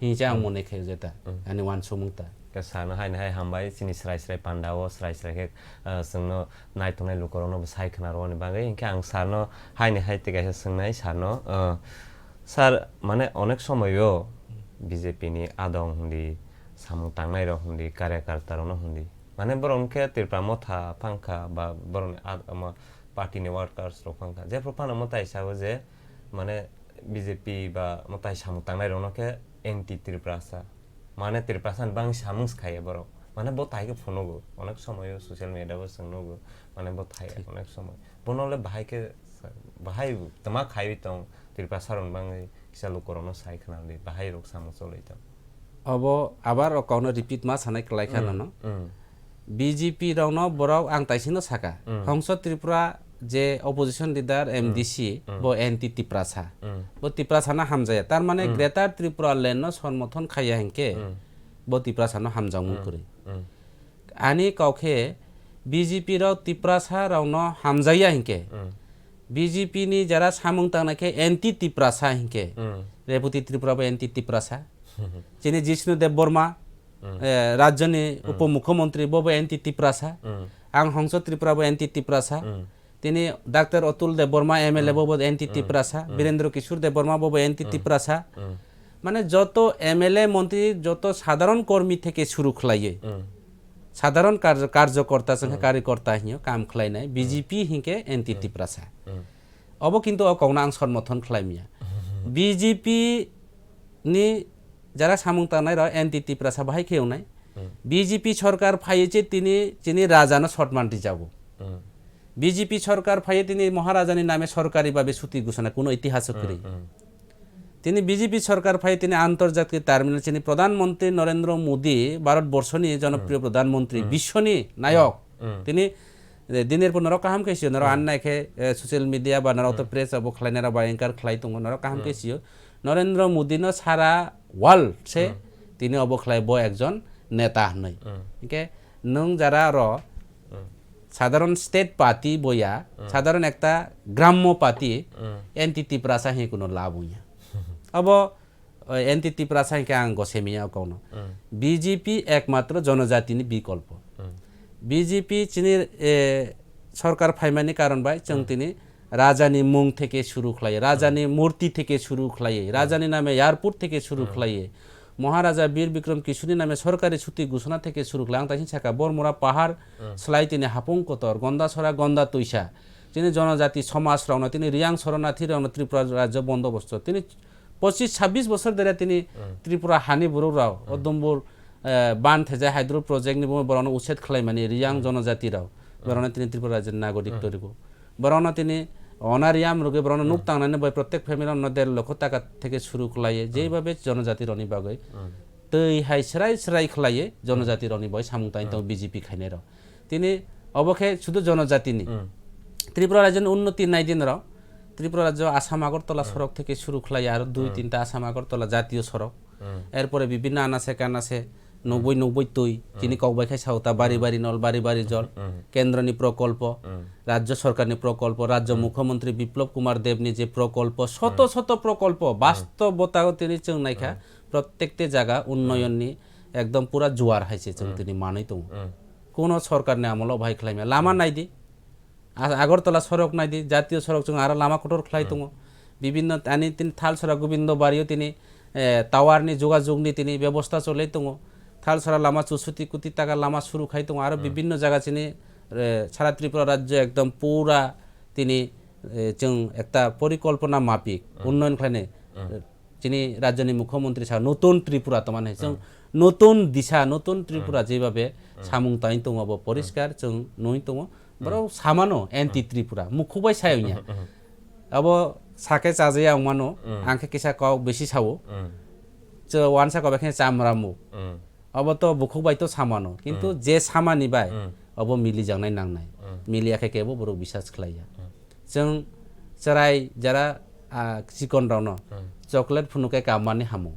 [SPEAKER 2] হিজা আং মনে খায় যেটা আনি ওয়ান সমুতা
[SPEAKER 1] सानो हाय हाय हामबाय सिनि स्राय स्राय पान्डाओ स्राय स्राय के जोंनो नायथनाय लुकरनो साइखना रनि बागै इनके आं सारनो हायनि हाय तेगासे सोंनाय सारनो सार माने अनेक समयो बीजेपी नि आदं हुंदी सामु तांनाय र हुंदी कार्यकर्ता रनो हुंदी माने बरनके तिरपा मथा फांखा बा बरन पार्टी नि वर्कर्स रो फांखा जे प्रपानो मता हिसाबै जे माने बीजेपी बा मता सामु तांनाय रनो के एंटी तिरप्रासा माने तिरपासान बां सामुंस खायो बरो মানে বো তাইকে ফোনগো অনেক সময় সোশ্যাল মিডিয়াবো সোংনগো মানে বো থাই অনেক সময় বনলে ভাইকে ভাই তোমা খাইবি তং তিরপা সারন বাঙাই কিসা লোকরনো সাই খানালি ভাই রোগ সামো চলাইতাম
[SPEAKER 2] अब আবার কখনো রিপিট মা সানাই খালাইখানো বিজেপি রাউনো বরাও আং তাইসিনো সাকা সংসদ ত্রিপুরা যে অপোজিশন লিডার এমডিসি বো এনটি তিপ্রাসা বো তিপ্রাসানা হামজায়া তার মানে গ্রেটার ত্রিপুরা ল্যান্ড সমর্থন খাইয়া হেনকে বো তিপ্রাসানো হামজামু করে আনি কাউকে বিজেপি রাও তিপ্রাসা রাউনো হামজাইয়া হেনকে বিজেপি নি যারা সামুং তানাকে এনটি তিপ্রাসা হেনকে রেপুতি ত্রিপুরা বো এনটি তিপ্রাসা যিনি জিষ্ণু দেব বর্মা রাজ্যনি উপমুখ্যমন্ত্রী বো এনটি তিপ্রাসা আং হংস ত্রিপুরা বো এনটি তিপ্রাসা তিনি ডাক্তার অতুল দেব বর্মা এমএলএ বো এনটি তিপ্রাসা বীরেন্দ্র কিশোর দেব বর্মা বো এনটি তিপ্রাসা মানে যত এমএলএ মন্ত্রী যত সাধারণ কর্মী থেকে শুরু খাইয়ে সাধারণ কার্যকর্তা সঙ্গে কার্যকর্তা হিও কাম খাইনাই বিজেপি হিকে এনটি তিপ্রাসা অব কিন্তু কৌনা আং সমর্থন খাইমিয়া বিজেপি নি যারা সামুং তানাই র এনটি তিপ্রাসা বাহাই খেউনাই বিজেপি সরকার ফাইয়েছে তিনি রাজানো শর্টমান্টি যাব বিজেপি সরকার ফাইয়ে তিনি মহারাজানি নামে সরকারিভাবে ছুটি ঘোষণা কোনো ইতিহাসক করি তিনি বিজেপি সরকার ফাইয়ে তিনি আন্তর্জাতিক টার্মিনাল তিনি প্রধানমন্ত্রী নরেন্দ্র মোদী ভারতবর্ষনি জনপ্রিয় প্রধানমন্ত্রী বিশ্বনি নায়ক তিনি দিনের পর নর কাহাম কেসিও নর আন্নাইকে সোশ্যাল মিডিয়া বা নর তো প্রেস আবো খালাইনারা বা এঙ্কার খালাই দङ নর কাহাম কেসিও নরেন্দ্র মোদীনো সারা ওয়ার্ল্ড সে তিনি অবখলাইব একজন নেতা হনই ওকে নং যারা র সাধারণ স্টেট পার্টি বইয়া সাধারণ একটা গ্রাম্য পার্টি এনটি তিপ্রাসা হে কোনো লাভ হইয়া अब এনটি তিপ্রাসা হে আং গসেমিয়া কোনো বিজেপি একমাত্র জনজাতিনি বিকল্প বিজেপি চিনি সরকার ফাইমানি কারণ বাই চং তিনি রাজানি মুং থেকে শুরু খাইয়ে রাজানি মূর্তি থেকে শুরু খাইয়ে রাজানি নামে এয়ারপোর্ট থেকে শুরু খাইয়ে মহারাজা বীর বিক্রম কিশোরী নামে সরকারি ছুটি ঘোষণা থেকে শুরু খাই আং তাই ছাকা বরমুরা পাহাড় সেলাই তিনি হাপুং কতর গন্দাছড়া গন্দা তৈসা তিনি জনজাতি সমাজ রাউনা তিনি রিয়াং শরণার্থী রাউনা ত্রিপুরা রাজ্য বন্দোবস্ত তিনি 25-26 বছর ধরে তিনি ত্রিপুরা হানি বুরু রাও অদম্বুর বান থেজা হাইদ্রো প্রজেক্ট নিব বরণ উচ্ছেদ খালাই মানে রিয়াং জনজাতি রাও বরণ তিনি ত্রিপুরা রাজ্যের নাগরিক তৈরিব বরণ তিনি অনারিয়াম রোগে বরণ নুক টাংনানে বই প্রত্যেক ফ্যামিলি 1.5 লক্ষ টাকা থেকে শুরু খাইয়ে যেভাবে জনজাতির অনি বাগৈ তৈ হাই সেরাই খাইয়ে জনজাতির অনি বই সামুংতাই তো বিজেপি খাইনে রাও তিনি অবখে শুধু জনজাতিনি ত্রিপুরা রাজ্যের উন্নতি নাই দিন রাও ত্রিপুরা রাজ্য আসাম আগরতলা সড়ক থেকে শুরু খাইয়ে আর 2-3টা আসাম আগরতলা জাতীয় সড়ক এরপরে বিভিন্ন আনাসে কানাসে 90 তৈ যিনি কবাই খাই সাউতা বাড়ি বাড়ি নল বাড়ি বাড়ি জল কেন্দ্রনি প্রকল্প রাজ্য সরকারনি প্রকল্প রাজ্য মুখ্যমন্ত্রী বিপ্লব কুমার দেবনি যে প্রকল্প শত শত প্রকল্প বাস্তবতাও তিনি চং নাইখা প্রত্যেকটি জায়গা উন্নয়ননি একদম পুরা জোয়ার হাইছে চং তিনি মানেই তো কোন সরকারনি আমল ভাই খাইমা লামা নাই দি আগরতলা সড়ক নাই দি জাতীয় সড়ক চং আর লামা কঠোর খাই দङ বিভিন্ন আনি তিনি থালছড়া গোবিন্দ বাড়িও তিনি টাওয়ারনি যোগাযোগনি তিনি ব্যবস্থা চলাই দङ থালছড়া লামা 64 কোটি টাকা লামা শুরু খাই দङ আর বিভিন্ন জায়গা চিনি সারা ত্রিপুরা রাজ্য একদম পুরা তিনি जों একটা পরিকল্পনা মাফিক উন্নয়ন খাইনে যিনি রাজ্যনি মুখ্যমন্ত্রী सा নতুন ত্রিপুরা তো মানে जों নতুন দিশা নতুন ত্রিপুরা যেভাবে সামুং তাই দङ পরিষ্কার जों নই দङ বড় সামানো এনটি ত্রিপুরা মুখবাই সাইয়া अब সাকে চাজে আংমানো আংকে কিসা কাও বেশি সাও চ ওয়ানসা কবে চামরামু अब তো বুখবাই তো সামানো কিন্তু যে সামানি বাই अब মিলি জাংনাই নাংনাই মিলিয়াকে কেবো বড় বিশ্বাস খাইয়া जों চরাই যারা চিকন রাউনো চকলেট ফুনুকে কামানি হামু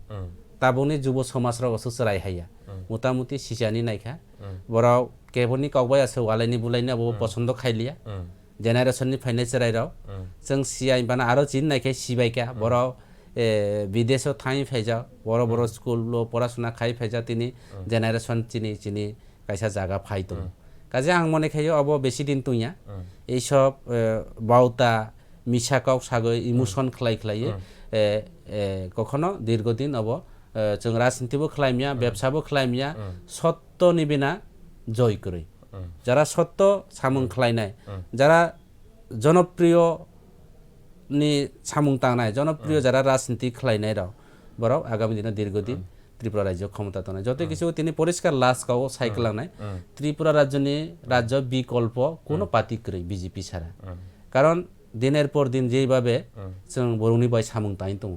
[SPEAKER 2] তাবুনি যুব সমাজ রা অসু চরাই হাইয়া মোটামুটি সিজানি নাইখা বড় কেবনি কাউবাই আছে ওয়ালাইনি বুলাইনি अब পছন্দ খাইলিয়া জেনারেশননি ফাইনাল চরাই রাও जों সিআই বানা আরো চিন নাইখা সিবাইকা বড় বিদেশও থাই ফাইজা বড় বড় স্কুল পড়াশোনা খাই ফাইজা তিনি জেনারেশন চিনি কাইসা জায়গা ফাইতো কাজে আং মনে খাইও अब বেশি দিন তুইয়া এইসব বাউতা মিশাকাও সাগৈ ইমোশন খাইয়ে কখনো দীর্ঘদিন अब जों রাজনীতিবো খাইমিয়া ব্যবসাবো খাইমিয়া সত্য নিবিনা জয় করে যারা সত্য সামুং খাইনায় যারা জনপ্রিয় নি সামুং তাংনায় জনপ্রিয় যারা রাজনীতি খাইনায় রাও বড় আগামী দিনে দীর্ঘদিন ত্রিপুরা রাজ্য ক্ষমতা তো নাই যত কিছু তিনি পরিষ্কার লাস কাও সাইকেল নাই ত্রিপুরা রাজ্য বিকল্প কোনো পাতি করে বিজেপি ছাড়া কারণ দিনের পর দিন যেভাবে जों বরুণী বাই সামুং তাই তো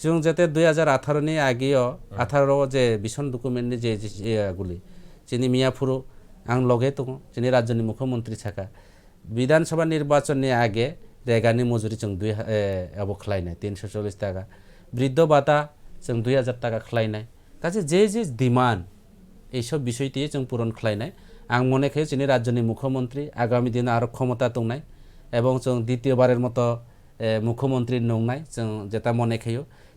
[SPEAKER 2] जों যাতে 2018 नि আগেও 18 যে বিশন ডকুমেন্টনি যে গুলি যিনি মিয়াফুরু आं लगे दङ जोंनि रायजोनि मुख्यमंत्री साखा विधानसभा निर्वाचननि आगे रेगानि मजुरि जों अब खालायनाय 340 टाका বৃদ্ধ ভাতা जों 2000 টাকা খালাयनाय কাজে যে ডিমান্ড এইসব বিষয়টি जों পূরণ খালাयनाय आं মনে করি जोंनि রাজ্যनि मुख्यमंत्री आगामी दिन आरो क्षमता दंनाय এবং जों দ্বিতীয়বারের মতো মুখ্যমন্ত্রী নংনাय जों যেটা মনে করি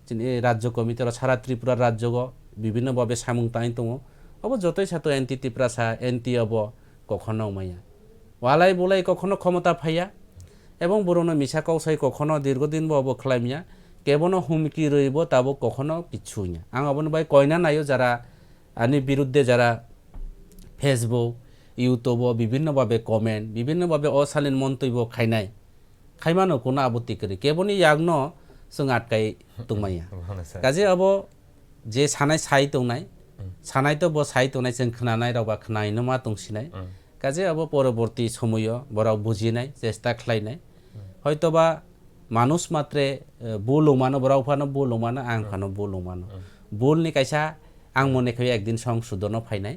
[SPEAKER 2] जोंनि রাজ্য কমিটি সারা ত্রিপুরা রাজ্য বিভিন্নভাবে সামুং তাই দङ अब যতই সাথে এনটি ত্রিপুরা এনটি अब কখনো মাইয়া ওয়ালাই বলাই কখনো ক্ষমতা ফাইয়া এবং বরুণ মিশা কৌশাই কখনো দীর্ঘদিন अब খালাইমিয়া কেবল হুমকি রইব তাবো কখনো কিছু না আং অবন বাই কয়না নাইও যারা আনি বিরুদ্ধে যারা ফেসবুক ইউটিউব বিভিন্নভাবে কমেন্ট বিভিন্নভাবে অশালীন মন্তব্য খাইনাই খাইমানো কোনো আপত্তি করে কেবলই ইয়াগন जों আটকাই দंमाइया কাজে अब যে সানাय সাই দंनाय सानाय तो बो साइ तोनाय जों खोनानाय रावबा खोनायनो मा दंसिनाय काजे अब परबर्ती समय बराव बुजिनाय चेष्टा खालायनाय हयतोबा मानुष मात्रे बोलमानो बराव फानो बोलमानो आं फानो बोलमानो बोलनि कायसा आं मने कय एकदिन संशोधन फायनाय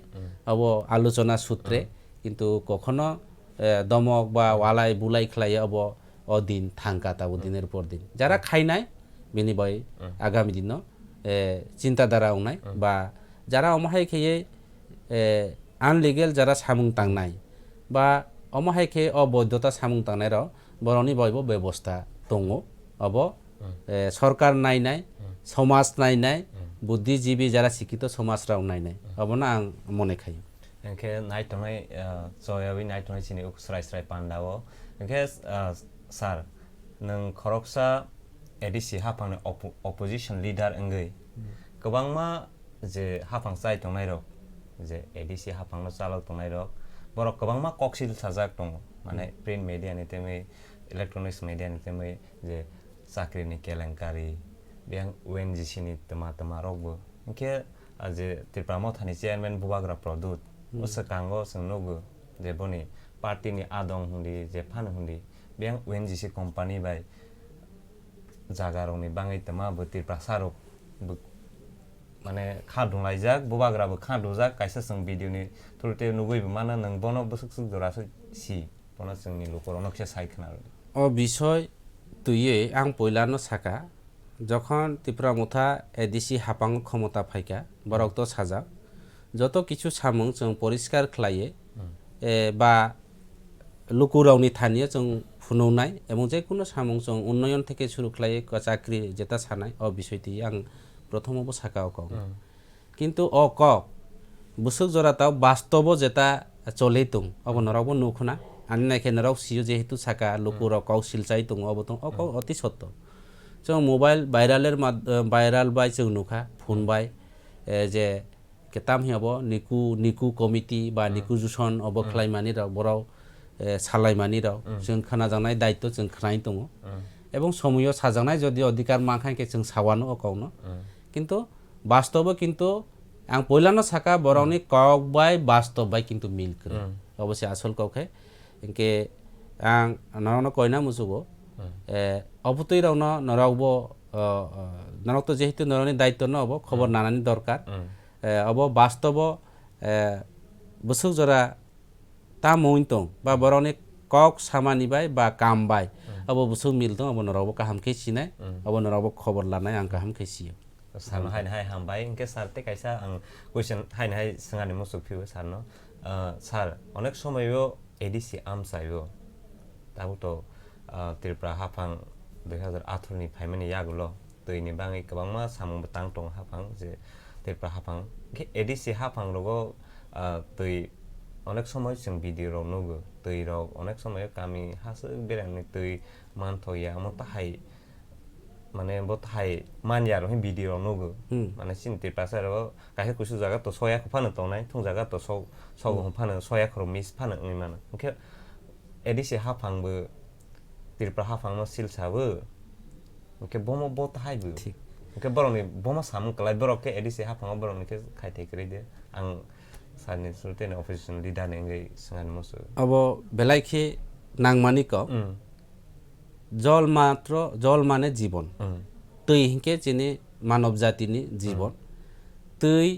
[SPEAKER 2] अब आलोचना सूत्रे किन्तु कखनो दमक बा वालाय बुलाय खालाय अब अदिन थांका ताबो दिनेर पर दिन যারা খাইনাय बिनि बाय आगामी दिन चिन्ताधारा उनाय बा যারা অমাহাই খেয়ে আনলিগেল যারা সামুং তাংনাই বা অমাহাই খেয়ে অবৈধতা সামুং তাংনায়রাও বরনি বয়ব ব্যবস্থা দङ अब সরকার নাইনাই সমাজ নাইনাই বুদ্ধিজীবী যারা শিক্ষিত সমাজরাও নাইনাই অবনা আं মনে খাই
[SPEAKER 1] এনকে নাইতনাই জয়াবি নাইতনাই চিনি স্রাই স্রাই পান্ডাও এনকে স্যার नों खरकसा एडिसि हाफांनि अपोजिशन लिडार एंगै गोबांमा जे हाफां जाय दंनाय रक जे एडिसि हाफांनो चालक दंनाय रक बरक गोबांमा कक्सिल साजाक दङ माने प्रिन्ट मिडियानि तेमै इलेक्ट्रनिक्स मिडियानि तेमै जे साख्रिनि केलेंकारि बें ओएनजीसी नि तमा रकबो इनके जे त्रिपुरा मथानि चेयारमेन बुबाग्रा प्रदुत उसकांगो सोंनोगो जे बनि पार्टीनि आदं हुंदि जे फान हुंदि बें ओएनजीसी कम्पानि बाय जागारंनि बाङै तमा बो त्रिपुरा सारक माने खादुंलायजाक बुबाग्राबो खादुजाक कायसा जों भिडिअनि थुलते नुबैबो मानो नों बनो बसुक जरासो सि बनो जोंनि लोकर अनकसे साइखना
[SPEAKER 2] ও বিষয় তুইয়ে आं পয়লানো সাকা যখন ত্রিপুরা মুথা এডিসি হাপাং ক্ষমতা ফাইকা বরক্ত সাজা যত কিছু সামুং जों পরিষ্কার খালায়ে বা লুকুরাওনি থানিয়ে जों ফুনৌনাই এবং যে কোনো সামুং जों উন্নয়ন থেকে শুরু খালায়ে চাকরি যেটা সানাই ও বিষয়টি आं প্রথমব সাকাও কম কিন্তু অ ক বুসুক জরাতাও বাস্তব যেটা চলেই দं अब নরাবো নুখনা आनि नायखे नराव सियो जेहेतु साका लुकुराव काउसिल चाइ दं अब दं अ अति सत्य जों मोबाइल भाइराल बाय जों नुखा फोन बाय जे केताम हियाब निकु कमिटि बा निकु जुसन अब खलायमानि राव बराव सालायमानि राव जों खोना जानाय दायित्व जों खोनाय दङ এবং সময় সাজানায় যদি অধিকার মাখাইকে जों सावानो अकाउनो किन्तु बास्तव किन्तु आं पयलानो साका बरावनि कक बाय बास्तव बाय किन्तु मिल करे अवश्य आसल कौखे इनके आं नरावनो कयना मुजुगो अबतै रावनो नरावबो नरावत जेहेतु नरावनि दायित्व न अब खबर नानानि दरकार अब बास्तव बुसुक जरा ता मोइनतं बा बरावनि कक सामानि बाय बा काम बाय अब बुसुक मिल दं अब नरावबो गाहाम खेसिनाय अब नरावबो खबर लानाय आं गाहाम खेसियो
[SPEAKER 1] सारनो हाय हामबाय इनके सारते कायसा आं क्वेश्चन हाय सोंगानि मुसुक फिउ सारनो सार अनेक समयो एडिसि आमसायो दाबोथ' त्रिपुरा हाफां 2018 नि फाइमानि यागुल दैनि बाङै गोबांमा सामुंबो तां दं हाफां जे त्रिपुरा हाफां के एडिसि हाफां लोगो दै अनेक समय जों भिडिअ नुगो दै राव अनेक समय गामि हासो बेरायनि दै मानथया मताहाय माने बताहाय मानिया रहि भिडिअ नुगो माने सिन त्रिपुरा साराव काहे कुसु जागा तो सयाखौ फानो तनाय थुं जागा तो सौ फानो सयाखौ मिस फानो मानो ओंखे एडिसि हाफांबो त्रिपुरा हाफांनो सिलसाबो ओंखे बम बताहायबो ke boroni boma sam kalai borok ke edisi hapang boroni ke khaite kri de ang sani sulte na opposition leader ne ngai sangan mosu
[SPEAKER 2] abo belaikhe nangmani ko জল মাত্র জল মানে জীবন তুই হিংকে চিনি মানব জাতিনি জীবন তুই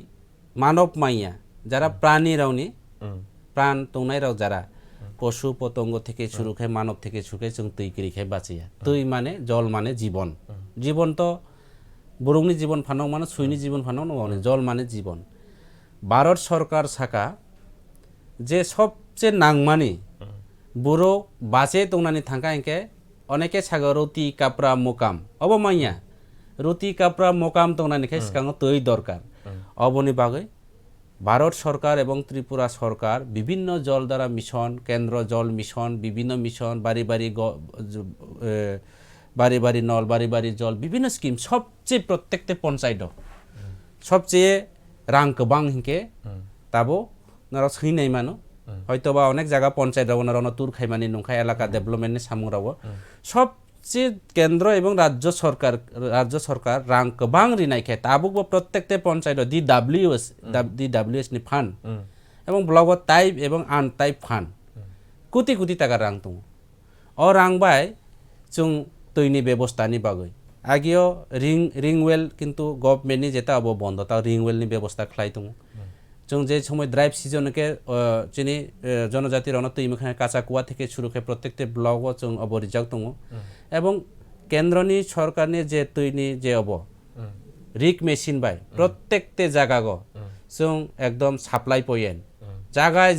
[SPEAKER 2] মানব মাইয়া যারা প্রাণী রাওনি প্রাণ তংনাই রাও যারা পশু পতঙ্গ থেকে শুরু খায় মানব থেকে শুরু খায় जों তুই করি খায় বাঁচিয়া তুই মানে জল মানে জীবন জীবন তো বরংনি জীবন ফানাও মানে সুইনি জীবন ফানাও নয় জল মানে জীবন ভারত সরকার শাখা যে সবচেয়ে নাংমানি বুড়ো বাঁচে তংনানি থাকা এঁকে অনেকে সাগর রুটি কাপড়া মোকাম অবমাইয়া রুটি কাপড়া মোকাম তংনানিখাই সিগাङाव তৈ দরকার অবনি বাগৈ ভারত সরকার এবং ত্রিপুরা সরকার বিভিন্ন জল দ্বারা মিশন কেন্দ্র জল মিশন বিভিন্ন মিশন বাড়ি বাড়ি নল বাড়ি জল বিভিন্ন স্কিম সবচেয়ে প্রত্যেকটা পঞ্চায়েত সবচেয়ে রাং গোबां হিংকে তাবো নারা সৈনাই মানো হয়তোবা অনেক জায়গা পঞ্চায়েত রাও নারা তুর খাইমানি নংখা এলাকা ডেভেলপমেন্টনি সামুং রাও সবচেয়ে কেন্দ্র এবং রাজ্য সরকার রাং গোबां রিনাইখাय তাবুক প্রত্যেকটা পঞ্চায়েত DWS নি ফান্ড এবং ব্লক টাইপ এবং আন টাইপ ফান্ড কোটি কোটি টাকা রাং দङ অ রাং বাই जों তৈনি ব্যবস্থানি বাগৈ আগিও রিংওয়েল কিন্তু গভর্নমেন্টনি যেটা অব বন্ধ তা রিংওয়েলনি ব্যবস্থা খাই দङ जों যে সময় ড্রাইভ সিজনকে চিনি জনজাতি রণ তৈমখানে কাঁচা কুয়া থেকে শুরু করে প্রত্যেকটা ব্লক जों অব রিজাক দङ এবং কেন্দ্রনি সরকারনি যে তৈনি যে অব রিক মেশিন বাই প্রত্যেকটা জায়গা जों একদম সাপ্লাই পয়েন্ট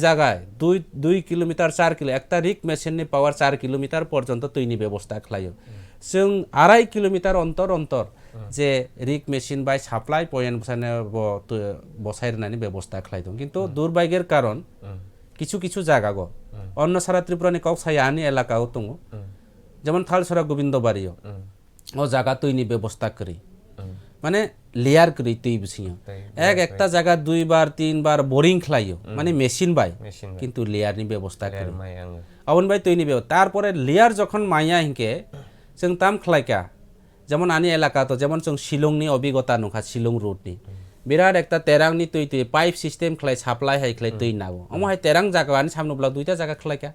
[SPEAKER 2] জায়গায় 2 কিলোমিটার 4 কিলো একটা রিক মেশিননি পাওয়ার 4 কিলোমিটার পর্যন্ত তৈনি ব্যবস্থা খাইও जों 2.5 কিলোমিটার অন্তর যে রিক মেশিন বাই সাপ্লাই পয়েন্ট বসাইনানি ব্যবস্থা খাই দङ কিন্তু দুর্ভাগ্যের কারণ কিছু জায়গা অন্য সারা ত্রিপুরানি কক্সাইয়ানি এলাকাও দङ যেমন থালসরা গোবিন্দবাড়িও ও জায়গা তৈনি ব্যবস্থা করি মানে লেয়ার করি তৈ বুঝিও একটা জায়গা 2 বার 3 বার বোরিং খাইও মানে মেশিন বাই কিন্তু লেয়ারনি ব্যবস্থা করি অবন বাই তৈনি তারপরে লেয়ার যখন মাইয়া হিংকে जों তাম খাইকা যেমন আনি এলাকা তো যেমন जों শিলংনি অভিজ্ঞতা নখা শিলং রুটনি বিরাট একটা তেরাংনি তৈ পাইপ সিস্টেম খাই সাপ্লাই হাই খাই তৈ নাগো আমহাই তেরাং জায়গা আনি সামনেब्ला দুইটা জায়গা খাইকা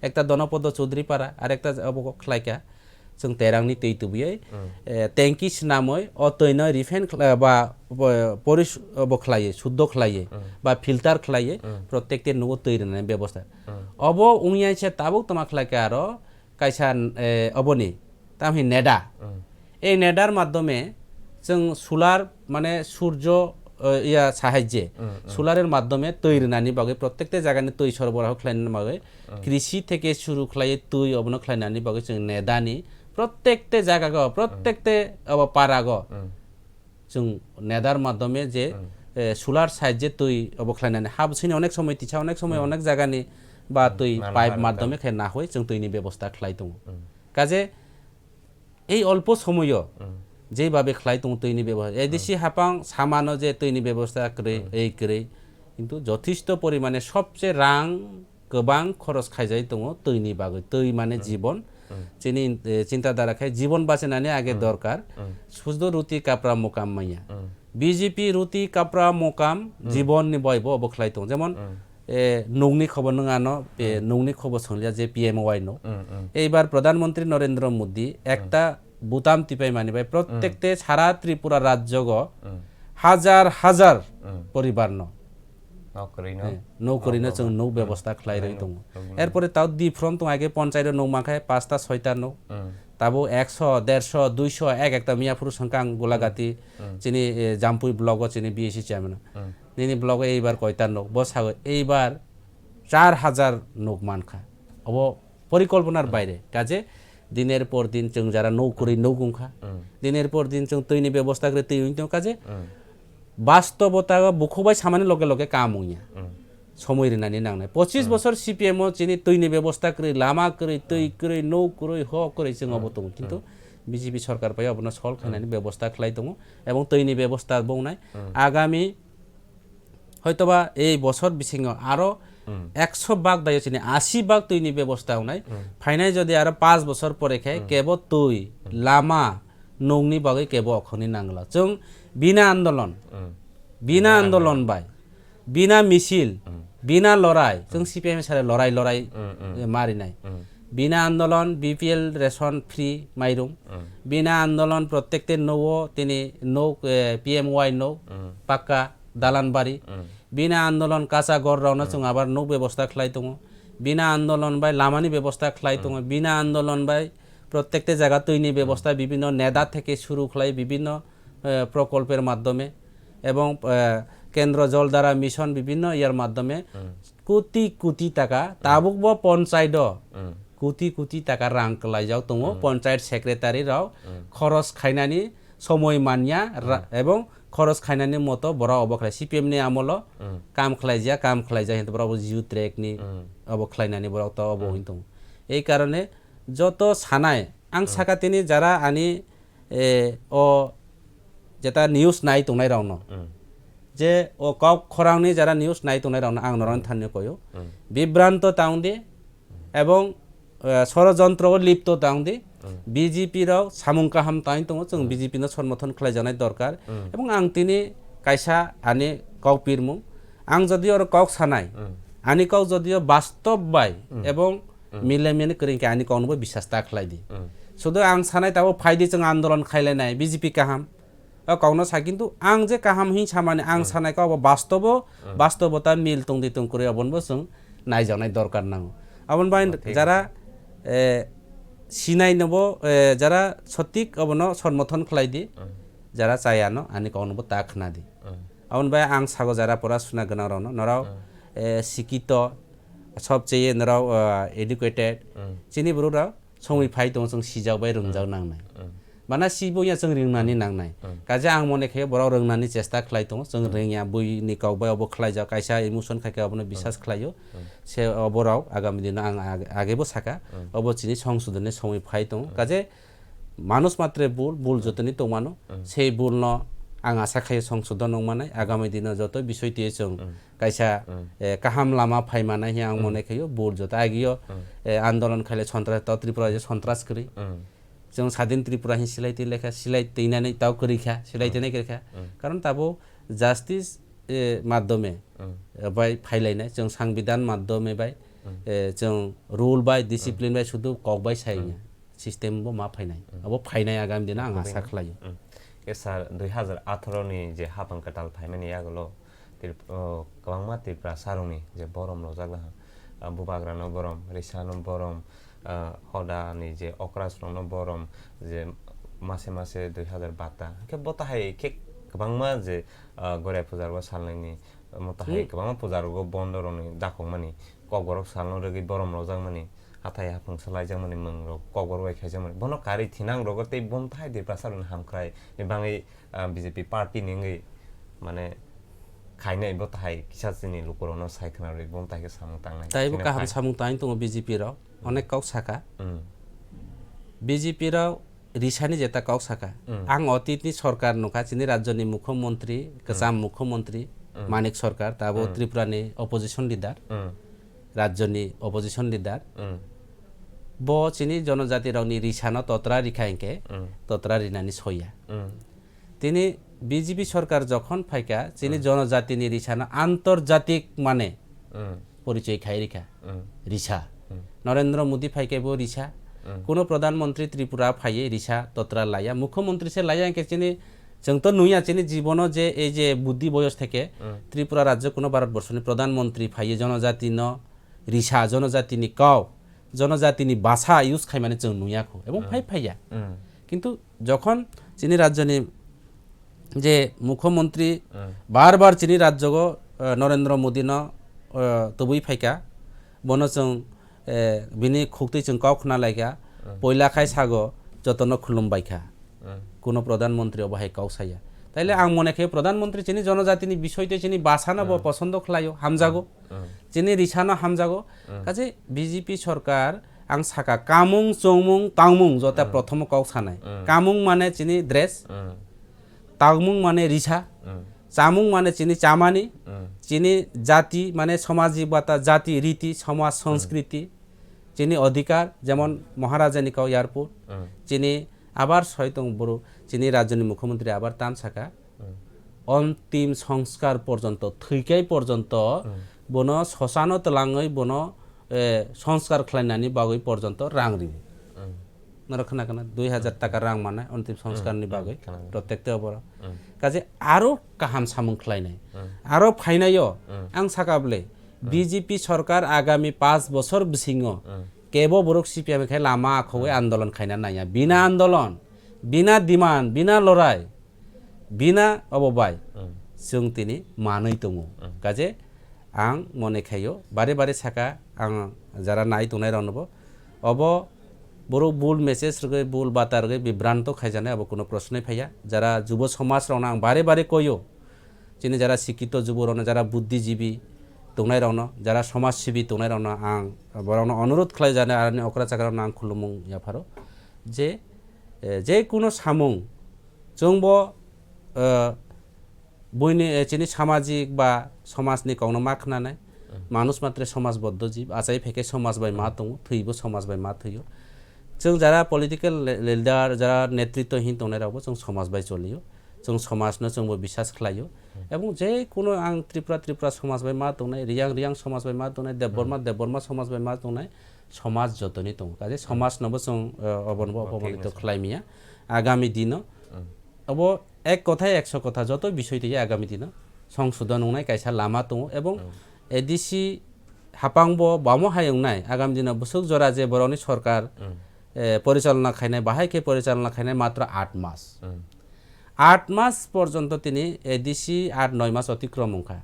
[SPEAKER 2] একটা দনপদ চৌধুরী পাড়া আর একটা অবক খাইকা जों তেরাংনি তৈ তুবিয়ে ট্যাঙ্কিস নামই অ তৈন রিফাইন বা পরিশ বখলাইয়ে শুদ্ধ খাইয়ে বা ফিল্টার খাইয়ে প্রত্যেকটা নগো তৈরিনে ব্যবস্থা অব উইয়াইছে তাবুক তোমা খাইকা আর কাইসা অবনি তামহি নেডা এই নেডার মাধ্যমে जों সোলার মানে সূর্য ইয়া সাহায্যে সোলারের মাধ্যমে তৈরিনানি বাগে প্রত্যেকটা জায়গানি তৈ সরবরাহ খাইনানি বাগে কৃষি থেকে শুরু খাইয়ে তৈ অবন খাইনানি বাগে जों নেদানি প্রত্যেকটা জায়গা প্রত্যেকটা পাড়াগ जों নেদার মাধ্যমে যে সোলার সাহায্যে তৈ অবখাইনানি হাবছিনি অনেক সময় তিছা অনেক সময় অনেক জায়গানি বা তৈ পাইপ মাধ্যমে খাই না হয় जों তৈনি ব্যবস্থা খাই দङ কাজে এই অল্প সময় যেভাবে খাই দङ তৈনি ব্যবস্থা এদেশি হাপাং সামানো যে তৈনি ব্যবস্থা করে এই করে কিন্তু যথেষ্ট পরিমাণে সবচেয়ে রাং গোबां খরচ খাইজাই দङ তৈনি বাগৈ তৈ মানে জীবন চিনি চিন্তাধারা খাই জীবন বাঁচানানি আগে দরকার শুধু রুটি কাপড়া মোকাম মাইয়া বিজেপি রুটি কাপড়া মোকাম জীবন নি বয়ব অবখলাই দङ যেমন নৌনি খবর নঙানো নৌনি খবর শুনলিয়া যে PMY নো এইবার প্রধানমন্ত্রী নরেন্দ্র মোদী একটা বুতাম টিপাই মানিবাই প্রত্যেকতে সারা ত্রিপুরা রাজ্য হাজার পরিবার নৌকরিনো जों নৌ ব্যবস্থা খাই রই দङ এরপরে তাও ডিফ্রম তো আগে পঞ্চায়েত নৌ মাখায় 5টা 6টা নৌ তাবো 100 150 200 একটা মিয়াপুর সংকাং গোলাগাতি চিনি জামপুই ব্লক চিনি BSC চেয়ারম্যান নিনি ব্লক এইবার কয়টা নৌ বসাগো এইবার 4000 নৌ মানখা অব পরিকল্পনার বাইরে কাজে দিনের পর দিন जों যারা নৌকরি নৌগুংখা দিনের পর দিন जों তৈনি ব্যবস্থা করে তৈ হইতো কাজে বাস্তবতা বুখবাই সামান্য লগে কাম হইয়া সময় রিনানি নাংনাই 25 বছর CPM চিনি তৈনি ব্যবস্থা করে লামা করে তৈ করে নৌ করে হ করে जों অবতং কিন্তু বিজেপি সরকার পাই অবনা সল খাইনানি ব্যবস্থা খাই দङ এবং তৈনি ব্যবস্থা বংনাই আগামী হয়তোবা এই বছর বিসিং আরো 100 ভাগ দায় চিনি 80 ভাগ তৈনি ব্যবস্থা নাই ফাইনাই যদি আর 5 বছর পরে খাই কেবল তৈ লামা नौनि बागै केबो अखनि नांगला जों बिना आंदोलन बाय बिना मिছিল बिना लड़ाई जों सीपीएम सारे लड़ाई मारिनाय बिना आंदोलन बीपीएल रेशन फ्री माइरं बिना आंदोलन प्रत्येकटे नौ तिनी नौ पीएमवाई नौ पाक्का दालान बाड़ी बिना आंदोलन काचा घर रावना जों आबार नौ व्यवस्था खलाई दङ बिना आंदोलन बाय लामानि व्यवस्था खलाई दङ बिना आंदोलन बाय प्रत्येकटे जायगा तৈনি व्यवस्था विभिन्न नेदा থেকে শুরু खलाई विभिन्न प्रकल्पेर माध्यमे এবং केंद्र जल द्वारा मिशन विभिन्न ইয়ার माध्यमे কোটি কোটি টাকা তাবুকবো পঞ্চায়েত কোটি টাকা রাং কলাইজাও দङ পঞ্চায়েত সেক্রেটারি রাও খরচ খাইনানি সময় মানিয়া এবং খরচ খাইনানি মতো বড় অবখলাই সিপিএম नि আমল কাম খলাইজা হিন্ত বড় জিউ ট্রেক नि অবখলাইনানি বড় তো অবহিত এই কারণে যত সানায় আং সাকাতিনি যারা আনি ও যেটা নিউজ নাই তংনাই রাউনো যে ও কক খরাংনি যারা নিউজ নাই তংনাই রাউনো আং নরন থান্য কয়ো বিভ্রান্ত তাউন্দি এবং ষড়যন্ত্র লিপ্ত তাউন্দি বিজেপি রাও সামুং কাহাম তাই দङ जों বিজেপি नो समर्थन खालायजानाय दरकार এবং आं तिनि कायसा आनि कौ पिरमुं आं जदियो कौ सानाय आनि कौ जदियो बास्तव बाय এবং मिलेमिनि करिंके आनि कौनबो বিশ্বাস ताखलायदि শুধু आं सानाय ताबो फायदि जों आन्दोलन खायलायनाय बिजेपि काहाम कौनो सा किन्तु आं जे काहाम हि सामाने आं सानाय कौ बास्तवता मिल तंदि तं करे अबनबो जों नायजानाय दरकार नांगौ अबन बाय যারা सिनाय नबो যারা सटिक अबनो समर्थन खालायदि যারা चायानो आनि कौनबो ताखनादि अबन बाय आं सागो যারা পড়াশোনা गोनां रावनो नराव शिक्षित सबचेये नराव एडुकेटेड चिनि बरुराव सङै फाय दङ जों सिजावबाय रोंजाव नांनाय माना सिबोया जों रोंनानै नांनाय काजे आं मने खे बराव रोंनानै चेष्टा खालाय दङ जों रोंया बयनि गावबाय अब खालायजा कायसा इमोशन खायके अबनो বিশ্বাস खालायो से बराव आगामी दिन आं आगेबो साका अब चिनि संशोधननि सङै फाय दङ काजे मानुष मात्रे बुल जतनि दमानो সেই बुल न आं आशा खायो संशोधन नंमानाय आगामी दिन जत বিষয়টি जों कायसा काहाम लामा फायमानाय हि आं मने खायो बुल जत आगियो आन्दोलन खाले सन्त्रास त्रिपुरा जे सन्त्रास करि जों स्वाधीन त्रिपुरा हि सिलाइते लेखा सिलाइ तैनानै ताव करिखा सिलाइतेनै करिखा कारण ताबो जास्टिस माध्यमे बाय फाइलायनाय जों संविधान माध्यमे बाय जों रुल बाय डिसिप्लिन बाय सुदु ककबाय सायना सिस्टेम बो मा फाइनाय अब फाइनाय आगामी दिन आं आशा खालायो
[SPEAKER 1] ए सार 2018 नि जे हाबांकाटाल फाइमानि आगोलो गोबांमा त्रिपुरा सारुनि जे बरम लजाग्ला बुबाग्रानो बरम रिसानो बरम हदानि जे अक्रास्रंनो बरम जे मासे 2012 के बताहाय के गोबांमा जे गराय फुजारबो सालनायनि मताहाय गोबांमा फुजारबो बन्दरनि दाखंमानि कगरक सालनो रगि बरम लजागमानि हाथाय हाफं सलायजामानि मंग कगर वायखायजामानि बनो कारि थिनां रगते बनथाय त्रिपुरा सारुनि हामख्राय बाङै बीजेपी पार्टी निङै माने खायनाय बताहाय किसासिनि लुकरनो सायखनारि बनथायके सामु तांनाय
[SPEAKER 2] ताइबो काहाम सामु ताइ दङ बीजेपी राव अनेक काउ साका बीजेपी राव रिसानि जेता काउ साका आं अतीतनि सरकार नुखा चिनि राज्यनि मुख्यमंत्री कसाम मुख्यमंत्री मानिक सरकार ताबो त्रिपुरानि अपोजिशन लिडार राज्यनि अपोजिशन लिडार बो चिनि जनजाति रावनि रिसानो तत्रा रिखायके तत्रा रिनानि सया तिनि बीजेपी सरकार जखन फायका चिनि जनजातिनि रिसानो आंतर्जातिक माने परिचय खायरिखा रिसा नरेंद्र मोदी फायकेबो रिसा कोनो प्रधानमंत्री त्रिपुरा फाये रिसा तत्रा लाया मुख्यमंत्री से लाया के चिनि जों तो नुया चिनि जीवन जे ए जे बुद्धि बयस থেকে त्रिपुरा राज्य कोनो भारतवर्षनि प्रधानमंत्री फाये जनजाति न रिसा जनजातिनि काव जनजातिनि भाषा इउज खायमाने जों नुयाखौ एबं फाया किन्तु जखन चिनि राज्यनि जे मुख्यमंत्री बार चिनि राज्यगो नरेंद्र मोदी न तबुई फायका बनो जों बिनि खुक्ति जों कावखना लायगा पयला खाय सागो जतन खुलुमबायखा कोनो प्रधानमंत्री अबाहाय कावसाया ताइले आं मनेखे प्रधानमंत्री चिनि जनजातिनि विषयते चिनि भाषाना बो पसंद खलायो हामजागो चिनि रिसाना हामजागो काजे बीजेपी सरकार आं साका कामुं चौमुं तांमुं जता प्रथम कावसानाय कामुं माने चिनि ड्रेस तांमुं माने रिसा चामुं माने चिनि चामानि चिनि जाति माने सामाजिकता जाति रीति समाज संस्कृति चिनि अधिकार जेमन महाराजा निकाव एयरपोर्ट चिनि আবার সয়তং বড় চিনি রাজ্যনি মুখ্যমন্ত্রী আবার তান সাকা অন্তিম সংস্কার পর্যন্ত থৈকাই পর্যন্ত বনো শ্মশানো তলাঙই বনো সংস্কার খালাইনানি বাগৈ পর্যন্ত রাং রিবি নর खोनागोन 2000 টাকা রাং মানে অন্তিম সংস্কারনি বাগৈ প্রত্যেকটা অবর কাজে আরো কাহাম সামুং খালাইনাই আরো ফাইনাইও আং সাকাবলে বিজেপি সরকার আগামী 5 বছর বিসিङ কেবো বরক সিপিএম খাই লামা আখোই আন্দোলন খাইনা নাইয়া বিনা আন্দোলন বিনা ডিমান্ড বিনা লড়াই বিনা অববাই जों তিনি মানই দङ কাজে আং মনে খাইও বারে বারে সাকা আং যারা নাই তোনাই রানব অব বড় ভুল মেসেজ রগে ভুল বাতা রগে বিভ্রান্ত খাইজানে अब কোনো প্রশ্নই ফাইয়া যারা যুব সমাজ রাউনা আং বারে বারে কইও চিনি যারা শিক্ষিত যুব রাউনা যারা বুদ্ধিজীবী তোনাই রাউনা যারা সমাজসেবী তোনাই রাউনা আং বরাউনা অনুরোধ খাই জানে আর অকরা চাকরা আং খুলুমুং ইয়াফারো যে কোনো সামুং जोंबो বইনি চিনি সামাজিক বা সমাজনি কংনো मा खोनानाय মানুষ মাত্রে সমাজবদ্ধ জীব আচাই ফেকে সমাজ বাই মা দङ থৈबो সমাজ বাই মা থৈयो जों যারা পলিটিক্যাল লিডার যারা নেতৃত্বহীন তোনাইরাवबो जों সমাজ বাই চলিयो जों समाजनो जोंबो বিশ্বাস খাलायो এবং যে কোনো আং ত্রিপুরা সমাজ বাই মা দङनाय রিয়াং সমাজ বাই মা দङनाय দেববর্মা সমাজ বাই মা দङनाय সমাজ যতনি দङ কাজে সমাজনবো जों অবনবো অপমানিত খালাইমিয়া আগামী দিন अब এক কথায় 100 কথা যত বিষয় দিয়ে আগামী দিন সংশোধন হনাই কাইসা লামা দङ এবং এডিসি হাপাংবো বামো হায়ংনাই আগামী দিন বসুক জরা যে বরনি সরকার পরিচালনা খাইনাই বাহাইকে পরিচালনা খাইনাই মাত্র 8 মাস 8 মাস পর্যন্ত তিনি এডিসি 8-9 মাস অতিক্রম মুখা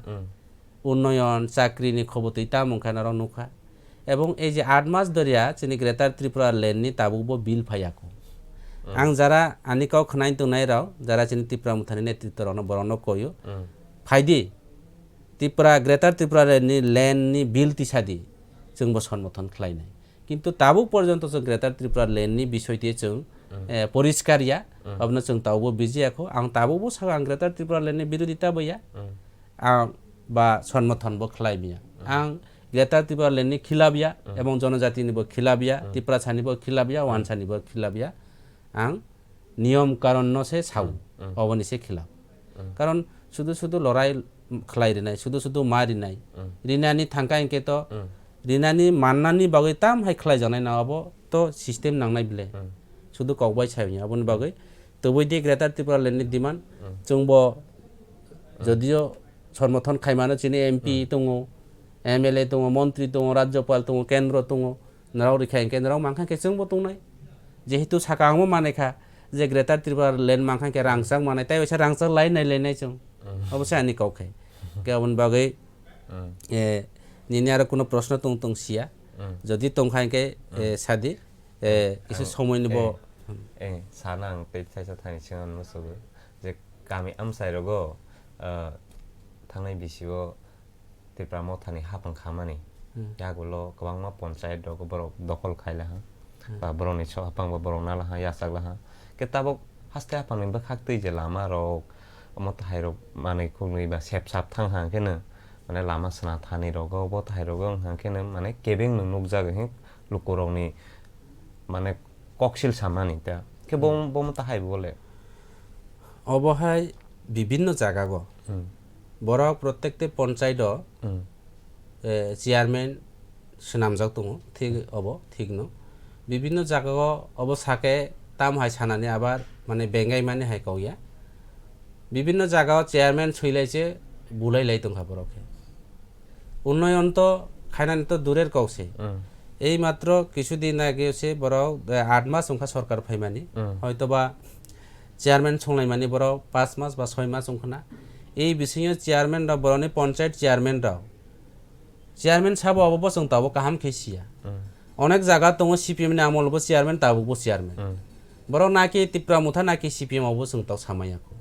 [SPEAKER 2] উন্নয়ন চাকরিনি খবতই তা মুখা নার নুখা এবং এই যে 8 মাস ধরিয়া চিনি গ্রেটার ত্রিপুরা লেননি তাবুবো বিল ফাইয়াকো आं যারা আনিকাও খনাই তোনাই রাও যারা চিনি ত্রিপুরা মুথানি নেতৃত্ব রানো বরনো কইও ফাইদি ত্রিপুরা গ্রেটার ত্রিপুরা লেননি বিল তিসাদি जोंबो समर्थन खालायनाय কিন্তু তাবু পর্যন্ত जों গ্রেটার ত্রিপুরা লেননি বিষয়টি जों পরিষ্কারিয়া অবনা जों তাবু বিজিয়াখো আং তাবুবো সাগা আং গ্রেটার ত্রিপুরা লেননি বিরোধিতা বইয়া আং বা সমর্থনবো খালাইমিয়া আং গ্রেটার ত্রিপুরা লেননি খিলাবিয়া এবং জনজাতিনিবো খিলাবিয়া ত্রিপুরা ছানিবো খিলাবিয়া ওয়ানসানিবো খিলাবিয়া आं नियम कारण से साउ अबनि से खिलाफ कारण शुद्ध लड़ाई खलाई रिनाय शुद्ध मारिनाय रिनानी थांका इनके तो रिनानी माननानी बागै ताम हाय खलाई जानाय ना अब तो सिस्टेम नांनाय बिले शुद्ध कौबाय सायनि अबनि बागै तो बयदि ग्रेटार त्रिपुरा लेननि डिमान्ड जोंबो जदियो समर्थन खायमानो चिनि एमपि दङ एमएलए दङ मन्त्री दङ राज्यपाल दङ केन्द्र दङ नाराव रिखाय केन्द्रआव मांखाके जोंबो दंनाय जेहेतु साकांगमो मानेखा जे ग्रेटार त्रिपुरा लेन मांखाके रांसां माने ताइ वैसा रांसां लायनाय जों अबसे आनि कौखे गाबोन बागै निनि आरो कोनो प्रश्न तंसिया जदि तंखायके सादि इसे समयनिबो
[SPEAKER 1] सानां पे साइसा थानि सिगां मोसोबो जे गामि आमसाइरगो थांनाय बिसिबो त्रिपुरा मथानि हापां खामानि यागुलो गोबांमा पन्चायत दग बरक दखल खायला बा बरनि स हापां बा बरक नाला यासागला केताबो हास्ते हापांनिबो खाक्तै जे लामा रक मत हाइरक माने खुंनि बा सेपसाप थांहां केनो माने लामा सना थानि रगो बो थाइरगो हां केनो माने केबें नुक जागो हे लुकरनि माने कक्सिल सामानि ता के बम ताहाय बोले
[SPEAKER 2] অবহায় বিভিন্ন জায়গাগো বড় প্রত্যেকটি পঞ্চায়েত চেয়ারম্যান সুনামজাক দङ ঠিক অব ঠিক ন বিভিন্ন জায়গাগো অব সাকে তাম হাই সানানি আবার মানে বেঙ্গাই মানে হাই কইয়া বিভিন্ন জায়গাও চেয়ারম্যান ছইলাইছে বুলাইলাই দংখা বরকে উন্নয়ন তো খাইনানি তো দূরের কওছে এই মাত্র কিছুদিন আগে সে বড় 8 মাস সংখ্যা সরকার ফাইমানি হয়তোবা চেয়ারম্যান সংলাইমানি বড় 5 মাস বা 6 মাস সংখ্যা এই বিষয়ে চেয়ারম্যান রা বড়নি পঞ্চায়েত চেয়ারম্যান সাব অবব সং তাবো কাহাম খেসিয়া অনেক জায়গা দङ সিপিএম नि আমলবো চেয়ারম্যান তাবো চেয়ারম্যান বড় নাকি ত্রিপুরা মুথা নাকি সিপিএম অবো সং তাও সামায়াকো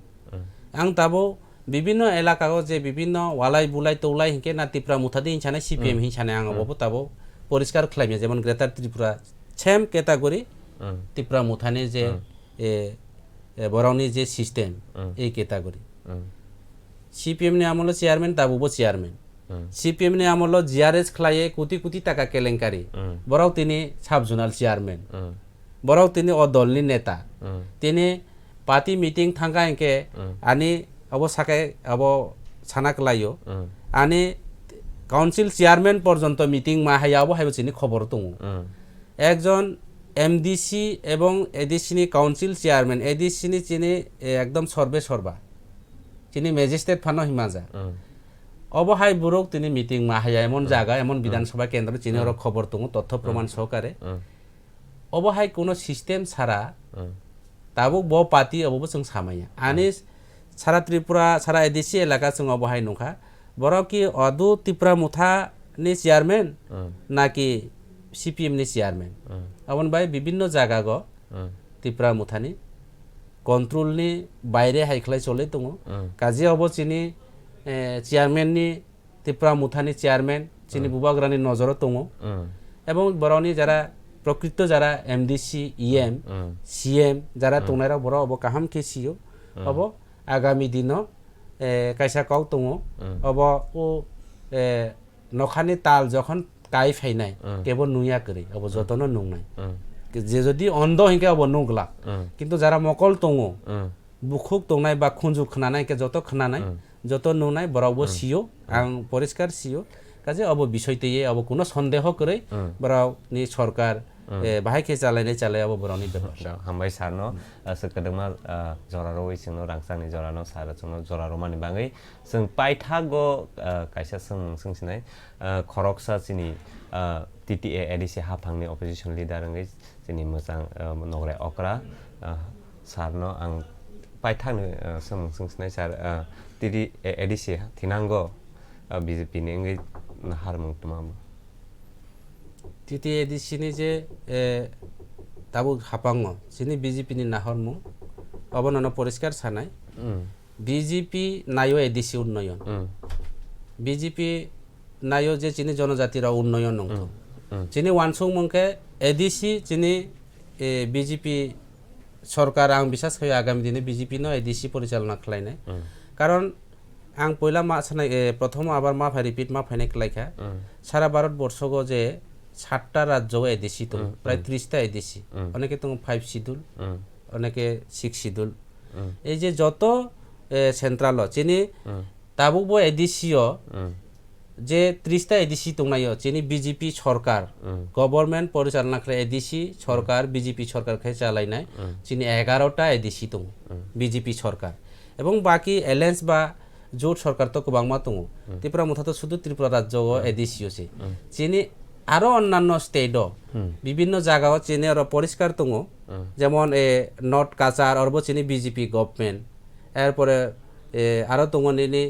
[SPEAKER 2] आं ताबो विभिन्न एलाकाओ जे विभिन्न वालाई बुलाई तौलाई हिंके ना त्रिपुरा मुथादि हिंसाने सीपीएम हिंसाने आं अबो ताबो परिष्कार खालामिया जेमन greater Tripura same category Tripura मुथानि जे बरावनि जे सिस्टेम ए कैटेगरी सीपीएम नि आमल चेयरमैन ताबो चेयरमैन सीपीएम नि आमल जीआरएस खलाये कोटी कोटी टाका केलेंकारी बराव तिनि साब जुनाल chairman borok tini o dolni neta tini party meeting thangka engke ani abo sakai abo sanak layo ani council chairman পর্যন্ত মিটিং মা হাইয়াবো হাইবো চিনি খবর দङ একজন এমডিসি এবং এডিসিনি কাউন্সিল চেয়ারম্যান এডিসিনি চিনি একদম সর্বে সর্বা চিনি ম্যাজিস্ট্রেট ফানো হিমাজা অবহাই বুরক তিনি মিটিং মা হাইয়া এমন জায়গা এমন বিধানসভা কেন্দ্র চিনি ওর খবর দङ তথ্য প্রমাণ সহকারে অবহাই কোনো সিস্টেম ছাড়া তাবুক ব পাতি অববো जों সামাইয়া আনি সারা ত্রিপুরা সারা এডিসি এলাকা जों অবহাই নখা বড় কি অদু ত্রিপুরা মুথানি চেয়ারম্যান নাকি সিপিএম নি চেয়ারম্যান আমন ভাই বিভিন্ন জায়গা গ ত্রিপুরা মুথানি কন্ট্রোল নি বাইরে হাইখলাই চলে দङ কাজে অব চিনি চেয়ারম্যান নি ত্রিপুরা মুথানি চেয়ারম্যান চিনি বুবাগ্রানি নজর দङ এবং বড়নি যারা প্রকৃত যারা এমডিসি ইএম সিএম যারা তোনারা বড় অব কাহাম কেসিও অব আগামী দিন কাইসা কাউ দङ অব ও নখানি তাল যখন কাই ফাইনাই কেবল নুইয়া করে অব যতন নুংনাই যে যদি অন্ধ হিংকে অব নুগলা কিন্তু যারা মকল দङ বুখুক দংনাই বা খুঞ্জু খনানাই কে যত খনানাই যত নুনাই বরাবো সিও আং পরিষ্কার সিও কাজে অব বিষয়তে অব কোনো সন্দেহ করে বরাও নি সরকার বাহাইকে চালাইনাই চালাই অব বরানি ব্যাপার
[SPEAKER 1] হামবাই সারনো सकदोंमा जरारो वैसनो रांसानि जरानो सारो जोंनो जरारो मानि बाङै जों पाइथागो कायसा सोंसिनाय खरकसा चिनि टिटिए एडिसि हाफांनि अपोजिशन लिडार ngै चिनि मोजां नगराय अक्रा सारनो आं पाइथानो सोंसिनाय सार टिटि एडिसि थिनांगो बिजेपि नि ngै हारमुं तमाम টিটি
[SPEAKER 2] এডিসিনি যে তাবু হাপাং চিনি বিজেপি নি নাহরমু অবনন পরিষ্কার সানাই বিজেপি নাইও এডিসি উন্নয়ন বিজেপি নাইও যে চিনি জনজাতির উন্নয়ন নং চিনি ওয়ানসং মংকে এডিসি চিনি বিজেপি সরকার আং বিশ্বাস হয় আগামী দিনে বিজেপি ন এডিসি পরিচালনা খালাইনাই কারণ আং পয়লা মা সানাই প্রথম আবার মা ফাই রিপিট মা ফাইনাই খালাইখা সারা ভারতবর্ষ যে 7টা রাজ্য এডিসি তো প্রায় 30টা এডিসি অনেকে তো 5 শিডিউল অনেকে 6 শিডিউল এই যে যত সেন্ট্রাল চিনি তাবুবো এডিসিও যে 30টা এডিসি দংনাইও চিনি বিজেপি সরকার গভর্নমেন্ট পরিচালনা করে এডিসি সরকার বিজেপি সরকার খাই চালাইনাই চিনি 11টা এডিসি দङ বিজেপি সরকার এবং বাকি এলায়েন্স বা জোট সরকার তো গোবাংমা দङ ত্রিপুরা মুথা তো শুধু ত্রিপুরা রাজ্য এডিসিওছে চিনি আরো অন্যান্য স্টেটও বিভিন্ন জায়গাও চিনি আর পরিষ্কার দङ যেমন নর্থ কাচার অরব চিনি বিজেপি গভর্নমেন্ট এরপরে আরো দङ নিনি